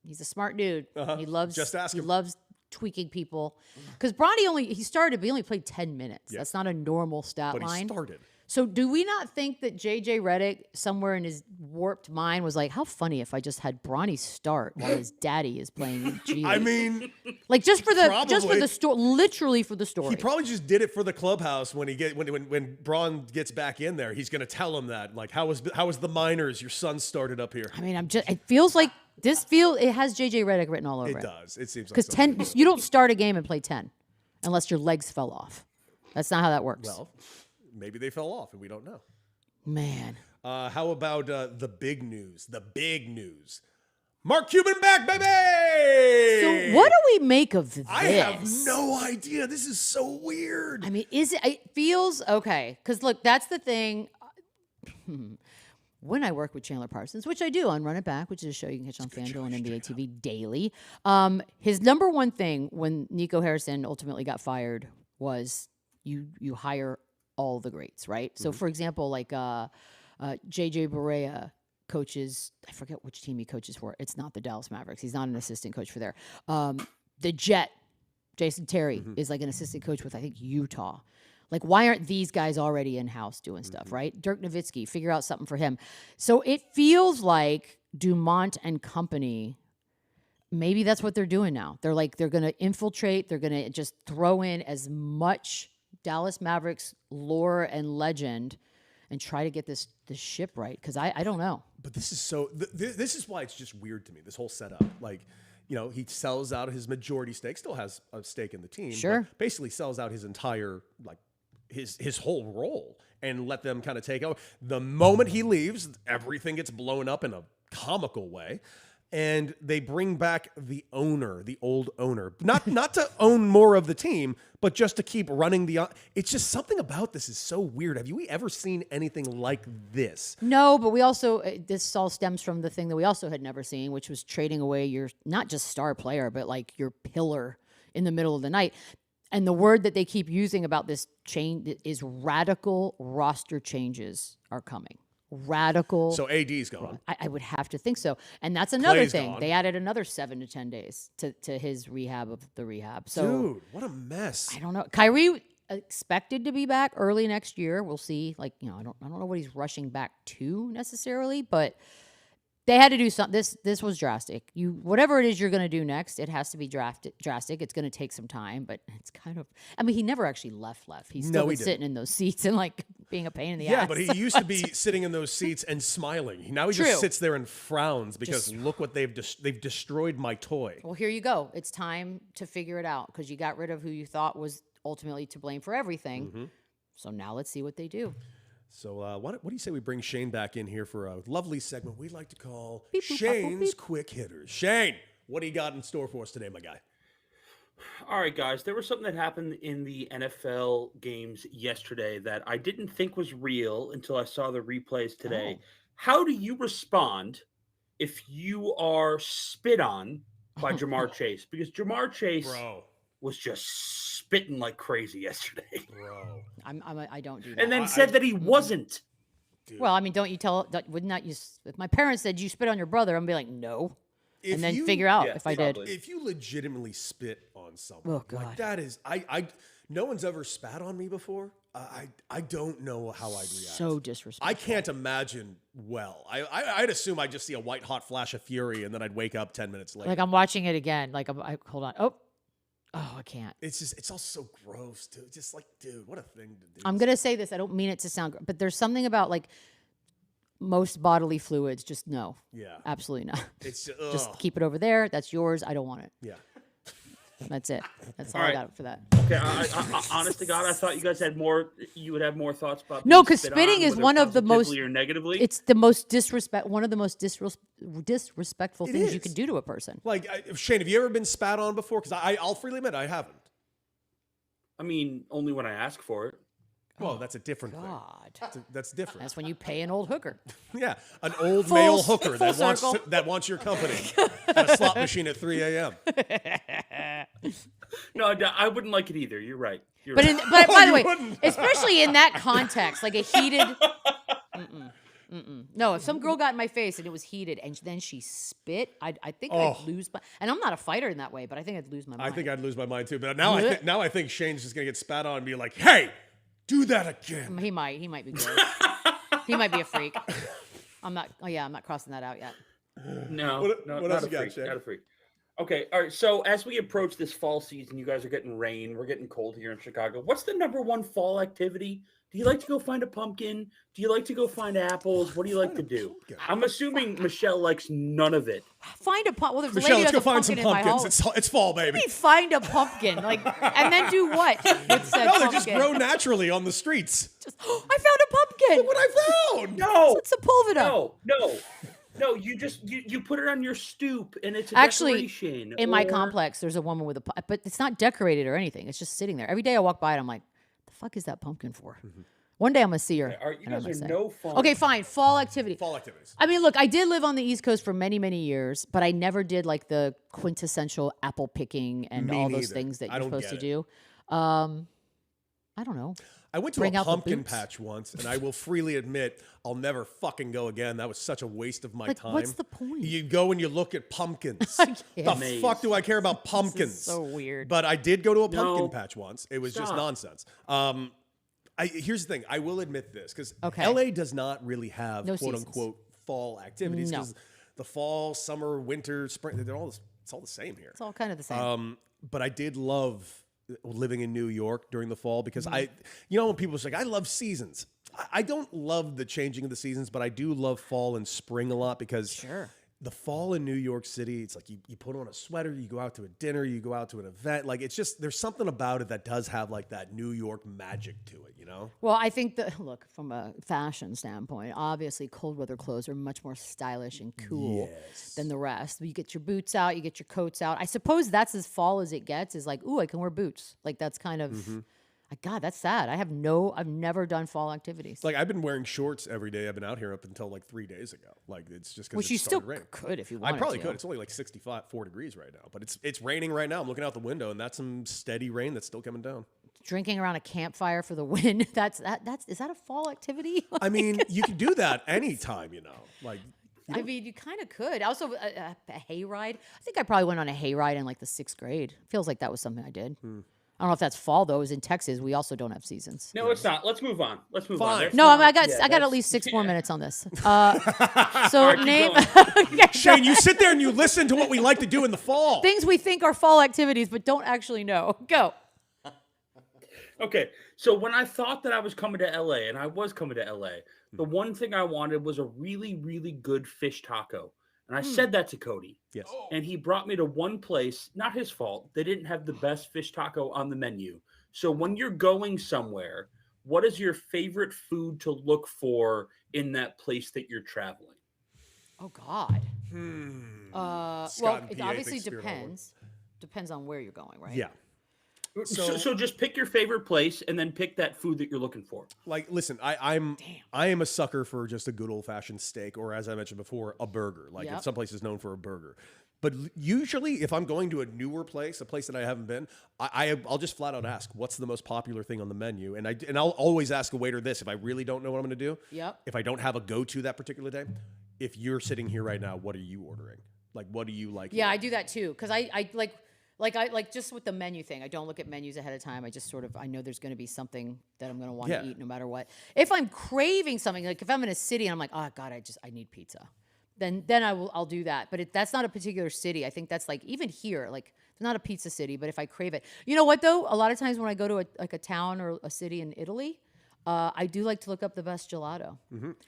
Speaker 2: he's a smart dude. He loves
Speaker 4: Just ask him.
Speaker 2: He loves tweaking people. Because Bronny he started, but he only played 10 minutes.
Speaker 4: Yeah.
Speaker 2: That's not a normal stat
Speaker 4: But
Speaker 2: line.
Speaker 4: he started.
Speaker 2: So do we not think that JJ Redick somewhere in his warped mind was like, how funny if I just had Bronny start while his daddy is playing G League?
Speaker 4: I mean,
Speaker 2: like just for the story, literally for the story.
Speaker 4: he probably just did it for the clubhouse when Braun gets back in there. He's going to tell him that, like, how was the minors? Your son started up here.
Speaker 2: I mean, it feels like it has JJ Redick written all over it.
Speaker 4: It does. It seems like
Speaker 2: because 10, you don't start a game and play 10 unless your legs fell off. That's not how that works.
Speaker 4: Well, maybe they fell off and we don't know.
Speaker 2: Man.
Speaker 4: How about the big news? The big news. Mark Cuban back, baby!
Speaker 2: So what do we make of this?
Speaker 4: I have no idea. This is so weird.
Speaker 2: I mean, it feels okay. Because look, that's the thing. When I work with Chandler Parsons, which I do on Run It Back, which is a show you can catch on FanDuel and NBA TV daily, his number one thing when Nico Harrison ultimately got fired was you hire all the greats, right? So, for example, like JJ Barea coaches, I forget which team he coaches for. It's not the Dallas Mavericks. He's not an assistant coach for there. The Jet, Jason Terry, is like an assistant coach with, I think, Utah. Like, why aren't these guys already in-house doing stuff, right? Dirk Nowitzki, figure out something for him. So it feels like Dumont and company, maybe that's what they're doing now. They're going to infiltrate. They're going to just throw in as much Dallas Mavericks lore and legend. and try to get this ship right, because I don't know.
Speaker 4: But this is so. This is why it's just weird to me. This whole setup, like, you know, he sells out his majority stake, still has a stake in the team.
Speaker 2: Sure.
Speaker 4: But basically sells out his entire, like, his whole role and let them kind of take over. The moment he leaves, everything gets blown up in a comical way. And they bring back the owner, the old owner, not to own more of the team, but just to keep running it's just something about this is so weird. Have you ever seen anything like this?
Speaker 2: No, but we also, this all stems from the thing that we also had never seen, which was trading away your, not just star player, but like your pillar in the middle of the night. And the word that they keep using about this change is radical roster changes are coming. Radical.
Speaker 4: So AD's gone.
Speaker 2: I would have to think so. And that's another
Speaker 4: Clay's
Speaker 2: thing.
Speaker 4: gone.
Speaker 2: They added another 7 to 10 days to his rehab of the rehab. So
Speaker 4: Dude, what a mess.
Speaker 2: I don't know. Kyrie expected to be back early next year. We'll see. Like, you know, I don't know what he's rushing back to necessarily, but they had to do something. This was drastic. Whatever it is you're going to do next, it has to be drastic. It's going to take some time, but it's kind of. I mean, he never actually left. He's still been sitting in those seats and like being a pain in the ass.
Speaker 4: Yeah, but he used to be sitting in those seats and smiling. Now he just sits there and frowns because look what they've destroyed my toy.
Speaker 2: Well, here you go. It's time to figure it out because you got rid of who you thought was ultimately to blame for everything. Mm-hmm. So now let's see what they do.
Speaker 4: So what do you say we bring Shane back in here for a lovely segment we like to call
Speaker 2: Beep, boop,
Speaker 4: Shane's
Speaker 2: boop, beep.
Speaker 4: Quick Hitters. Shane, what do you got in store for us today, my guy?
Speaker 5: All right, guys. There was something that happened in the NFL games yesterday that I didn't think was real until I saw the replays today.
Speaker 2: Oh.
Speaker 5: How do you respond if you are spit on by Jamar Chase? Because Jamar Chase was just spitting like crazy yesterday.
Speaker 4: Bro.
Speaker 2: I don't do that.
Speaker 5: And then said that he wasn't.
Speaker 4: Dude.
Speaker 2: Well, I mean, don't you tell? Wouldn't not you? If my parents said you spit on your brother, I'm be like, no, and then figure out if I did.
Speaker 4: If you legitimately spit on someone,
Speaker 2: Oh God,
Speaker 4: like that is no one's ever spat on me before. I don't know how I'd react.
Speaker 2: So disrespectful.
Speaker 4: I can't imagine. Well, I'd assume I'd just see a white hot flash of fury, and then I'd wake up 10 minutes later.
Speaker 2: Like I'm watching it again. Like hold on. Oh, I can't.
Speaker 4: It's all so gross, dude. Just like, dude, what a thing to do.
Speaker 2: I'm gonna say this. I don't mean it to sound, but there's something about like most bodily fluids. Just no.
Speaker 4: Yeah.
Speaker 2: Absolutely not.
Speaker 4: It's
Speaker 2: just keep it over there. That's yours. I don't want it.
Speaker 4: Yeah.
Speaker 2: That's it. That's all
Speaker 5: All
Speaker 2: I
Speaker 5: right.
Speaker 2: got for that.
Speaker 5: Okay, honest to God, I thought you guys had more. You would have more thoughts about.
Speaker 2: No,
Speaker 5: being
Speaker 2: because
Speaker 5: spit
Speaker 2: spitting
Speaker 5: on,
Speaker 2: is
Speaker 5: whether
Speaker 2: one of the most.
Speaker 5: positively or negatively.
Speaker 2: It's the most one of the most disrespectful things you
Speaker 4: is.
Speaker 2: can do to a person.
Speaker 4: Like, Shane, have you ever been spat on before? Because I'll freely admit I haven't.
Speaker 5: I mean, only when I ask for it.
Speaker 4: Well, that's a different
Speaker 2: God.
Speaker 4: thing. That's different.
Speaker 2: That's when you pay an old hooker.
Speaker 4: Yeah, an old
Speaker 2: Full
Speaker 4: male
Speaker 2: s-
Speaker 4: hooker
Speaker 2: full
Speaker 4: that wants your company at a slot machine at 3 a.m.
Speaker 5: No, I wouldn't like it either. You're right. You're
Speaker 2: But,
Speaker 5: right.
Speaker 2: but by the
Speaker 4: you
Speaker 2: way,
Speaker 4: wouldn't.
Speaker 2: especially in that context, like a heated. No, if some girl got in my face and it was heated and then she spit, I think I'd lose my. And I'm not a fighter in that way, but I think I'd lose my mind.
Speaker 4: I think I'd lose my mind too. But now I think Shane's just gonna get spat on and be like, "Hey, do that again."
Speaker 2: He might be gross. He might be a freak. I'm not crossing that out yet.
Speaker 5: No,
Speaker 4: What
Speaker 5: not
Speaker 4: else
Speaker 5: a
Speaker 4: you got,
Speaker 5: freak.
Speaker 4: Shane?
Speaker 5: Not a freak. Okay, all right. So as we approach this fall season, you guys are getting rain. We're getting cold here in Chicago. What's the number one fall activity? Do you like to go find a pumpkin? Do you like to go find apples? What do you like to do? I'm assuming Michelle likes none of it.
Speaker 2: Find a pumpkin. Well, there's a
Speaker 4: Michelle,
Speaker 2: lady
Speaker 4: let's
Speaker 2: who
Speaker 4: go
Speaker 2: has a
Speaker 4: find some
Speaker 2: pumpkin in my
Speaker 4: pumpkins.
Speaker 2: home.
Speaker 4: It's fall,
Speaker 2: What do
Speaker 4: baby.
Speaker 2: you mean find a pumpkin? Like, and then do what with said
Speaker 4: No, they
Speaker 2: pumpkin?
Speaker 4: just grow naturally on the streets.
Speaker 2: I found a pumpkin.
Speaker 4: Look what I found.
Speaker 5: No,
Speaker 2: It's a Sepulveda.
Speaker 5: no. You just you put it on your stoop, and it's a
Speaker 2: Actually,
Speaker 5: decoration.
Speaker 2: in my
Speaker 5: or-
Speaker 2: complex, there's a woman with but it's not decorated or anything. It's just sitting there. Every day I walk by it, I'm like, the fuck is that pumpkin for? One day I'm gonna see her.
Speaker 5: All right, you
Speaker 2: and I'm
Speaker 5: guys
Speaker 2: gonna
Speaker 5: are
Speaker 2: say,
Speaker 5: no fun.
Speaker 2: okay, fine. Fall activity.
Speaker 4: Fall activities.
Speaker 2: I mean, look, I did live on the East Coast for many, many years, but I never did like the quintessential apple picking and
Speaker 4: Me
Speaker 2: all those
Speaker 4: neither.
Speaker 2: things that
Speaker 4: I
Speaker 2: you're
Speaker 4: don't
Speaker 2: supposed to
Speaker 4: get
Speaker 2: do. I don't know.
Speaker 4: I went to
Speaker 2: Bring
Speaker 4: a
Speaker 2: out the
Speaker 4: pumpkin
Speaker 2: boots.
Speaker 4: patch once, and I will freely admit I'll never fucking go again. That was such a waste of my
Speaker 2: Like,
Speaker 4: time.
Speaker 2: what's the point?
Speaker 4: You go and you look at pumpkins.
Speaker 2: can't.
Speaker 4: The fuck do I care about pumpkins?
Speaker 2: so weird.
Speaker 4: But I did go to a pumpkin
Speaker 5: No.
Speaker 4: patch once. It was just
Speaker 5: Stop.
Speaker 4: nonsense. Here's the thing. I will admit this because
Speaker 2: Okay.
Speaker 4: LA does not really have
Speaker 2: No
Speaker 4: quote
Speaker 2: seasons.
Speaker 4: unquote fall activities
Speaker 2: No.
Speaker 4: because the fall, summer, winter, spring, it's all the same here.
Speaker 2: It's all kind of the same.
Speaker 4: But I did love living in New York during the fall because when people say, I love seasons. I don't love the changing of the seasons, but I do love fall and spring a lot because the fall in New York City, it's like you put on a sweater, you go out to a dinner, you go out to an event. Like it's just, there's something about it that does have like that New York magic to it, you know?
Speaker 2: Well, I think look, from a fashion standpoint, obviously cold weather clothes are much more stylish and cool than the rest. You get your boots out, you get your coats out. I suppose that's as fall as it gets is like, ooh, I can wear boots. Like that's kind of... God, that's sad. I've never done fall activities.
Speaker 4: Like I've been wearing shorts every day. I've been out here up until like 3 days ago. Like it's just because
Speaker 2: which you still could if you wanted.
Speaker 4: I probably could. It's only like 4 degrees right now, but it's raining right now. I'm looking out the window, and that's some steady rain that's still coming down.
Speaker 2: Drinking around a campfire for the wind. Is that a fall activity?
Speaker 4: I mean, you can do that anytime, you know. Like.
Speaker 2: I mean, you kind of could. Also, a hayride. I think I probably went on a hayride in like the 6th grade. Feels like that was something I did. I don't know if that's fall though. Is in Texas, we also don't have seasons.
Speaker 5: No, it's not. Let's move on.
Speaker 2: No, I got at least 6 more minutes on this. So name
Speaker 4: Shane, you sit there and you listen to what we like to do in the fall.
Speaker 2: Things we think are fall activities, but don't actually know. Go.
Speaker 5: Okay, so when I thought that I was coming to LA, and I was coming to LA, the one thing I wanted was a really, really good fish taco. And I said that to Cody.
Speaker 4: Yes.
Speaker 5: And he brought me to one place, not his fault. They didn't have the best fish taco on the menu. So when you're going somewhere, what is your favorite food to look for in that place that you're traveling?
Speaker 2: Oh, God. Well, it obviously depends. Depends on where you're going, right?
Speaker 4: Yeah.
Speaker 5: So just pick your favorite place and then pick that food that you're looking for.
Speaker 4: Like, listen, I am a sucker for just a good old fashioned steak, or as I mentioned before, a burger. Like if some place is known for a burger. But usually, if I'm going to a newer place, a place that I haven't been, I'll just flat out ask, what's the most popular thing on the menu? And I'll always ask a waiter this if I really don't know what I'm going to do.
Speaker 2: Yep.
Speaker 4: If I don't have a go-to that particular day, if you're sitting here right now, what are you ordering? Like, what do you like?
Speaker 2: Yeah, I do that too because I like just with the menu thing, I don't look at menus ahead of time. I just I know there's going to be something that I'm going to want to eat no matter what. If I'm craving something, like if I'm in a city and I'm like, oh God, I need pizza, then I'll do that. But that's not a particular city. I think that's like even here, like it's not a pizza city. But if I crave it, you know what though? A lot of times when I go to a town or a city in Italy, I do like to look up the best gelato.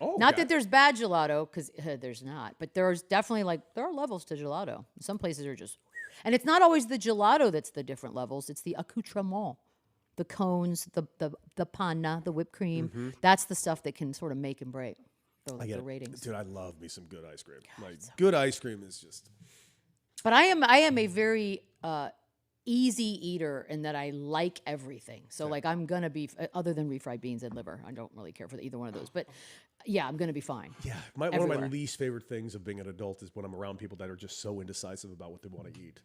Speaker 2: Oh, not that there's bad gelato because there's not, but there's definitely there are levels to gelato. Some places are just. And it's not always the gelato that's the different levels. It's the accoutrement, the cones, the panna, the whipped cream. That's the stuff that can sort of make and break the ratings.
Speaker 4: Dude, I love me some good ice cream. God, good ice cream is just.
Speaker 2: But I am a very easy eater in that I like everything. So like I'm gonna be other than refried beans and liver. I don't really care for either one of those, but. Yeah, I'm going to be fine.
Speaker 4: Yeah, one of my least favorite things of being an adult is when I'm around people that are just so indecisive about what they want to eat.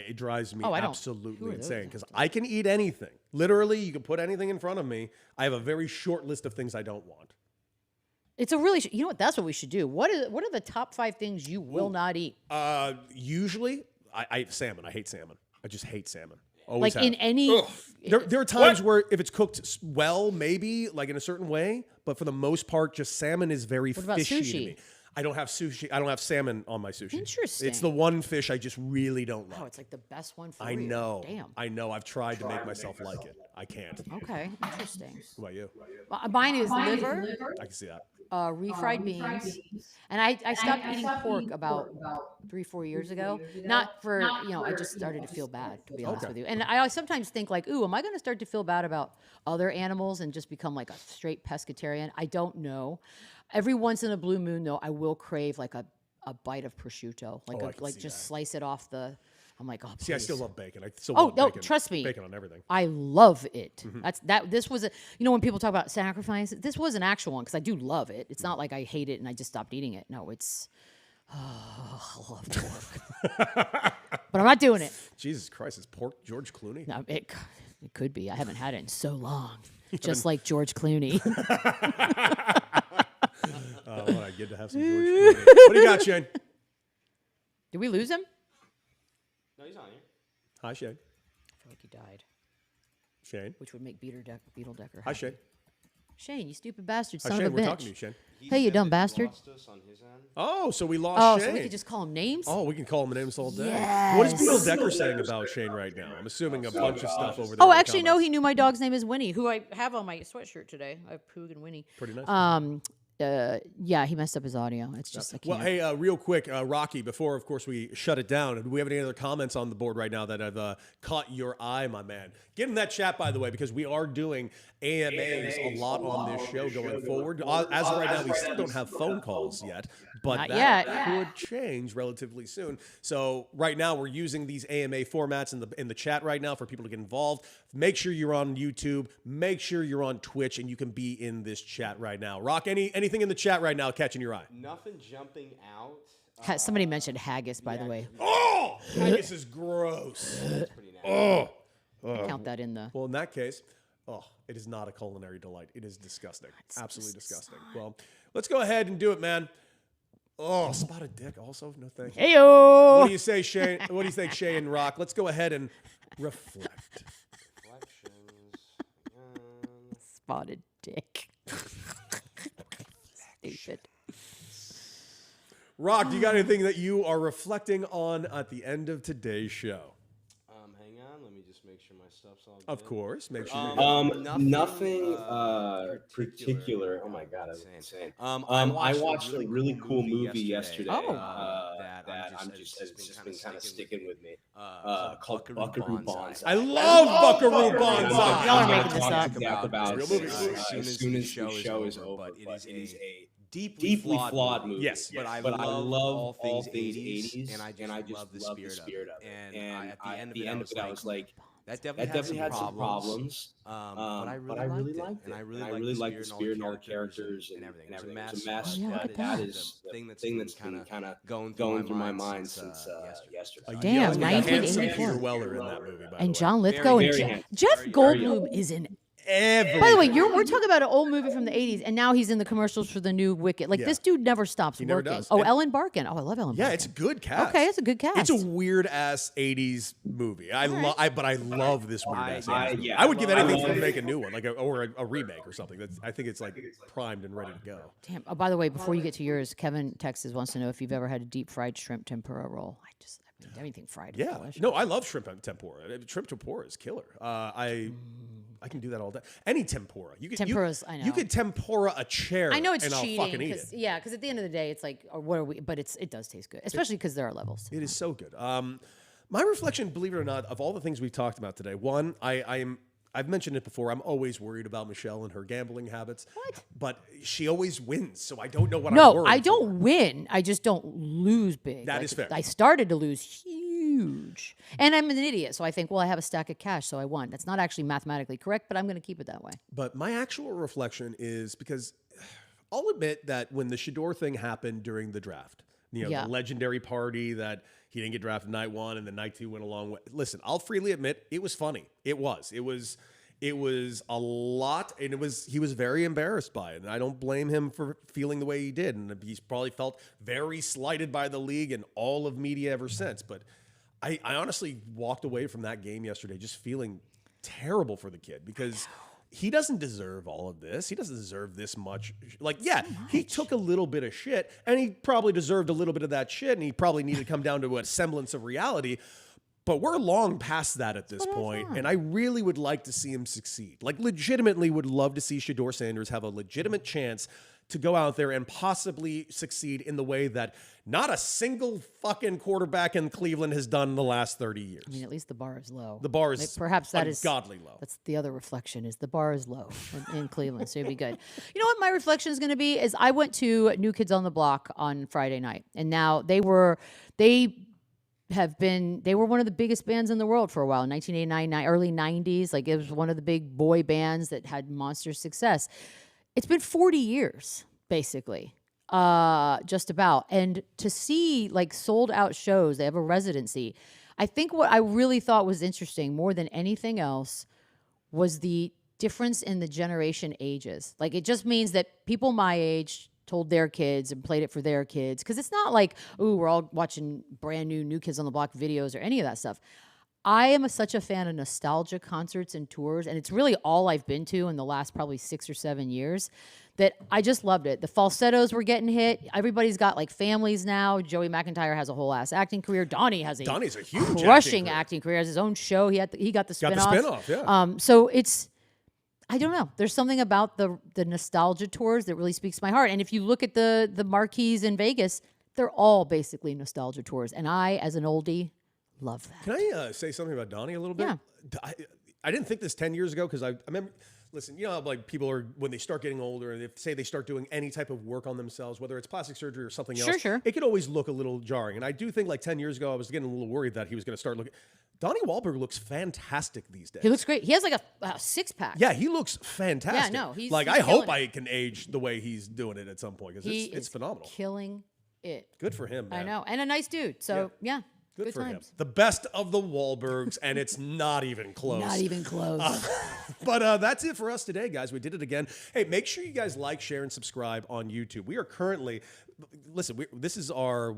Speaker 4: It drives me absolutely insane because I can eat anything. Literally, you can put anything in front of me. I have a very short list of things I don't want.
Speaker 2: It's a really, you know what? That's what we should do. What are the top 5 things you will not eat?
Speaker 4: Usually, I eat salmon. I hate salmon. I just hate salmon.
Speaker 2: Always like have. In any...
Speaker 4: There are times where if it's cooked well, maybe like in a certain way, but for the most part, just salmon is very fishy to me. I don't have sushi. I don't have salmon on my sushi.
Speaker 2: Interesting.
Speaker 4: It's the one fish I just really don't like.
Speaker 2: Oh, it's like the best one for you.
Speaker 4: I know.
Speaker 2: Damn.
Speaker 4: I know. I've tried to make myself like it. I can't.
Speaker 2: Okay. Interesting.
Speaker 4: What about you?
Speaker 2: Mine is liver.
Speaker 4: I can see that.
Speaker 2: Refried beans. And I stopped eating pork about 3-4 years ago. Not for, I just started to feel bad, to be honest with you. And I sometimes think like, ooh, am I going to start to feel bad about other animals and just become like a straight pescatarian? I don't know. Every once in a blue moon, though, I will crave like a bite of prosciutto. Like just slice it off the... I'm like, oh, please.
Speaker 4: See, I still love bacon. I still love bacon.
Speaker 2: Trust me.
Speaker 4: Bacon on everything.
Speaker 2: I love it. This was when people talk about sacrifice, this was an actual one because I do love it. It's not like I hate it and I just stopped eating it. No, I love pork. But I'm not doing it.
Speaker 4: Jesus Christ, is pork George Clooney?
Speaker 2: No, it could be. I haven't had it in so long. Just like George Clooney.
Speaker 4: Well, I get to have some George Clooney. What do you got, Shane?
Speaker 2: Did we lose him?
Speaker 1: No, he's on here.
Speaker 4: Hi, Shane.
Speaker 2: I feel like he died.
Speaker 4: Shane.
Speaker 2: Which would make Beadle Decker happy.
Speaker 4: Hi, Shane.
Speaker 2: Shane, you stupid bastard, son
Speaker 4: Shane,
Speaker 2: of a
Speaker 4: we're
Speaker 2: bitch.
Speaker 4: talking to you, Shane.
Speaker 2: Hey, you dumb bastard.
Speaker 1: Lost us on his end.
Speaker 4: Oh, so we lost Shane.
Speaker 2: So we could just call him names?
Speaker 4: Oh, we can call him names all day.
Speaker 2: Yes.
Speaker 4: What is Beadle Decker saying about Shane right now? I'm assuming a bunch of stuff over there.
Speaker 2: Oh,
Speaker 4: in the
Speaker 2: actually, no,
Speaker 4: comments.
Speaker 2: he knew my dog's name is Winnie, who I have on my sweatshirt today. I have Poog and Winnie.
Speaker 4: Pretty nice.
Speaker 2: Yeah, he messed up his audio. It's just, I can't.
Speaker 4: Well, hey, real quick, Rocky, before, of course, we shut it down, do we have any other comments on the board right now that have caught your eye, my man? Get in that chat, by the way, because we are doing AMAs a lot on this show going forward. As of right now, we still don't have phone calls yet, but
Speaker 2: Not
Speaker 4: that
Speaker 2: yet.
Speaker 4: could change relatively soon. So right now, we're using these AMA formats in the chat right now for people to get involved. Make sure you're on YouTube. Make sure you're on Twitch, and you can be in this chat right now. Rock, anything in the chat right now catching your eye?
Speaker 1: Nothing jumping out.
Speaker 2: Somebody mentioned haggis, by the way.
Speaker 4: Oh, haggis is gross.
Speaker 1: That's pretty nasty.
Speaker 2: Count that in the.
Speaker 4: Well, in that case, it is not a culinary delight. It is disgusting. Absolutely disgusting. Well, let's go ahead and do it, man. Oh, spotted dick also? No thank you.
Speaker 2: Heyo!
Speaker 4: What do you say, Shane? What do you think, Shay and Rock? Let's go ahead and reflect.
Speaker 1: Reflections.
Speaker 2: Spotted dick. Stupid.
Speaker 4: Rock, do you got anything that you are reflecting on at the end of today's show?
Speaker 1: Hang on. Let me just make sure my stuff's all good.
Speaker 4: Of course. Make sure
Speaker 5: Nothing particular. Oh my god, that's insane. I watched a really cool movie yesterday. That it's just been kind of sticking with me. Called Buckaroo Banzai.
Speaker 4: I love Buckaroo Banzai.
Speaker 2: Y'all are making this up.
Speaker 5: About
Speaker 1: as soon as the show is over, but it is a deeply flawed movie.
Speaker 4: Yes,
Speaker 1: but I love all things 80s, and I just love the spirit of it. And at the end of it, I was like, that definitely had some problems. But I really liked it. And I really liked the spirit and all the characters and everything. It was a mess.
Speaker 2: Oh, yeah, look
Speaker 5: But
Speaker 2: at
Speaker 5: that
Speaker 2: that.
Speaker 5: is the thing that's been kind of going through my mind since yesterday.
Speaker 2: Damn,
Speaker 4: Handsome
Speaker 2: 1984.
Speaker 4: Peter Weller in that movie, by the way.
Speaker 2: And John Lithgow and
Speaker 5: very handsome.
Speaker 2: Jeff Goldblum is in. By the way, we're talking about an old movie from the 80s, and now he's in the commercials for the new Wicked. Like,
Speaker 4: Yeah.
Speaker 2: this dude never stops
Speaker 4: never
Speaker 2: working.
Speaker 4: does.
Speaker 2: Oh,
Speaker 4: And-
Speaker 2: Ellen Barkin. Oh, I love Ellen Barkin.
Speaker 4: Yeah, it's a good cast.
Speaker 2: Okay, it's a good cast.
Speaker 4: It's a weird ass 80s movie. But I love this weird ass 80s movie.
Speaker 5: yeah,
Speaker 4: I would give
Speaker 5: I
Speaker 4: anything
Speaker 5: love-
Speaker 4: to make a new one, like a remake or something. I think it's like primed and ready to go.
Speaker 2: Damn. Oh, by the way, before you get to yours, Kevin Texas wants to know if you've ever had a deep fried shrimp tempura roll. I mean, anything fried. is
Speaker 4: Yeah,
Speaker 2: delicious.
Speaker 4: no, I love shrimp tempura. Shrimp tempura is killer. I can do that all day. Any tempura.
Speaker 2: Tempuras, I know.
Speaker 4: You could tempura a chair.
Speaker 2: I know it's
Speaker 4: and I'll
Speaker 2: cheating.
Speaker 4: fucking eat it.
Speaker 2: Yeah, because at the end of the day, it's like, or what are we? But it does taste good, especially because there are levels.
Speaker 4: It is so good. My reflection, believe it or not, of all the things we've talked about today, one, I've mentioned it before. I'm always worried about Michelle and her gambling habits. What? But she always wins, so I don't know what I'm
Speaker 2: No,
Speaker 4: worried
Speaker 2: I don't
Speaker 4: for.
Speaker 2: win. I just don't lose big.
Speaker 4: That is fair.
Speaker 2: I started to lose huge. And I'm an idiot, so I think, well, I have a stack of cash, so I won. That's not actually mathematically correct, but I'm going to keep it that way.
Speaker 4: But my actual reflection is because I'll admit that when the Shador thing happened during the draft,
Speaker 2: Yeah.
Speaker 4: the legendary party that he didn't get drafted night one and then night two went along with. Listen, I'll freely admit it was funny. It was a lot, and he was very embarrassed by it, and I don't blame him for feeling the way he did, and he's probably felt very slighted by the league and all of media ever since. But I honestly walked away from that game yesterday just feeling terrible for the kid because he doesn't deserve all of this. He doesn't deserve this much. He took a little bit of shit, and he probably deserved a little bit of that shit, and he probably needed to come down to a semblance of reality. But we're long past that at this point, and I really would like to see him succeed. Like, legitimately would love to see Shador Sanders have a legitimate chance to go out there and possibly succeed in the way that not a single fucking quarterback in Cleveland has done in the last 30 years.
Speaker 2: I mean, at least the bar is low.
Speaker 4: The bar is
Speaker 2: Like, perhaps that is
Speaker 4: ungodly low.
Speaker 2: That's the other reflection is the bar is low in Cleveland, so it'd be good. You know what my reflection is going to be is I went to New Kids on the Block on Friday night, and now they were one of the biggest bands in the world for a while, 1989, early 90s. Like, it was one of the big boy bands that had monster success. It's been 40 years, basically, just about. And to see, like, sold out shows, they have a residency. I think what I really thought was interesting more than anything else was the difference in the generation ages. Like, it just means that people my age told their kids and played it for their kids. Because it's not like, ooh, we're all watching brand new Kids on the Block videos or any of that stuff. I am such a fan of nostalgia concerts and tours, and it's really all I've been to in the last probably 6 or 7 years, that I just loved it. The falsettos were getting hit. Everybody's got like families now. Joey McIntyre has a whole ass acting career. Donnie's a huge crushing acting career. Has his own show. He got the spinoff.
Speaker 4: Yeah.
Speaker 2: So it's, I don't know. There's something about the nostalgia tours that really speaks to my heart. And if you look at the marquees in Vegas, they're all basically nostalgia tours. And I, as an oldie, love that.
Speaker 4: Can I say something about Donnie a little bit?
Speaker 2: Yeah.
Speaker 4: I didn't think this 10 years ago because I remember. Listen, you know how like people are when they start getting older and they start doing any type of work on themselves, whether it's plastic surgery or something else.
Speaker 2: Sure.
Speaker 4: It could always look a little jarring. And I do think like 10 years ago, I was getting a little worried that he was going to start looking. Donnie Wahlberg looks fantastic these days.
Speaker 2: He looks great. He has like a six-pack.
Speaker 4: Yeah, he looks fantastic.
Speaker 2: Yeah, no, he's
Speaker 4: I
Speaker 2: killing
Speaker 4: hope
Speaker 2: it.
Speaker 4: I can age the way he's doing it at some point because it's phenomenal.
Speaker 2: Killing it.
Speaker 4: Good for him, man.
Speaker 2: I know, and a nice dude. So yeah. Good
Speaker 4: for
Speaker 2: times.
Speaker 4: him. The best of the Wahlbergs, and it's not even close.
Speaker 2: Not even close.
Speaker 4: But that's it for us today, guys. We did it again. Hey, make sure you guys like, share, and subscribe on YouTube. We are currently, this is our,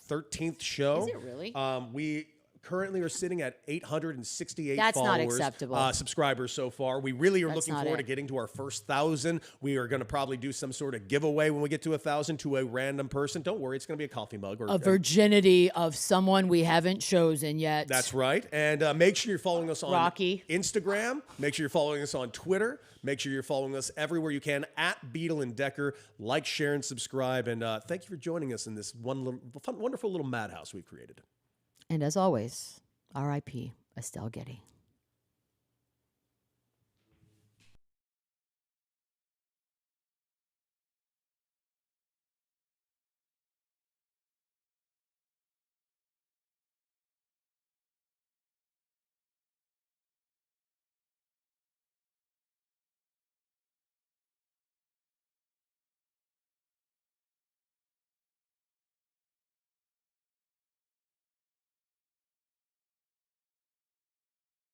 Speaker 4: 13th show?
Speaker 2: Is it really?
Speaker 4: We currently are sitting at 868
Speaker 2: That's
Speaker 4: followers,
Speaker 2: not acceptable.
Speaker 4: subscribers so far. We really are
Speaker 2: That's
Speaker 4: looking
Speaker 2: not
Speaker 4: forward
Speaker 2: it.
Speaker 4: to getting to our first 1,000. We are going to probably do some sort of giveaway when we get to 1,000 to a random person. Don't worry, it's going to be a coffee mug. Or
Speaker 2: a virginity of someone we haven't chosen yet.
Speaker 4: That's right. And make sure you're following us on
Speaker 2: Rocky.
Speaker 4: Instagram. Make sure you're following us on Twitter. Make sure you're following us everywhere you can at Beadle and Decker. Like, share, and subscribe. And thank you for joining us in this wonderful little madhouse we've created.
Speaker 2: And as always, R.I.P. Estelle Getty.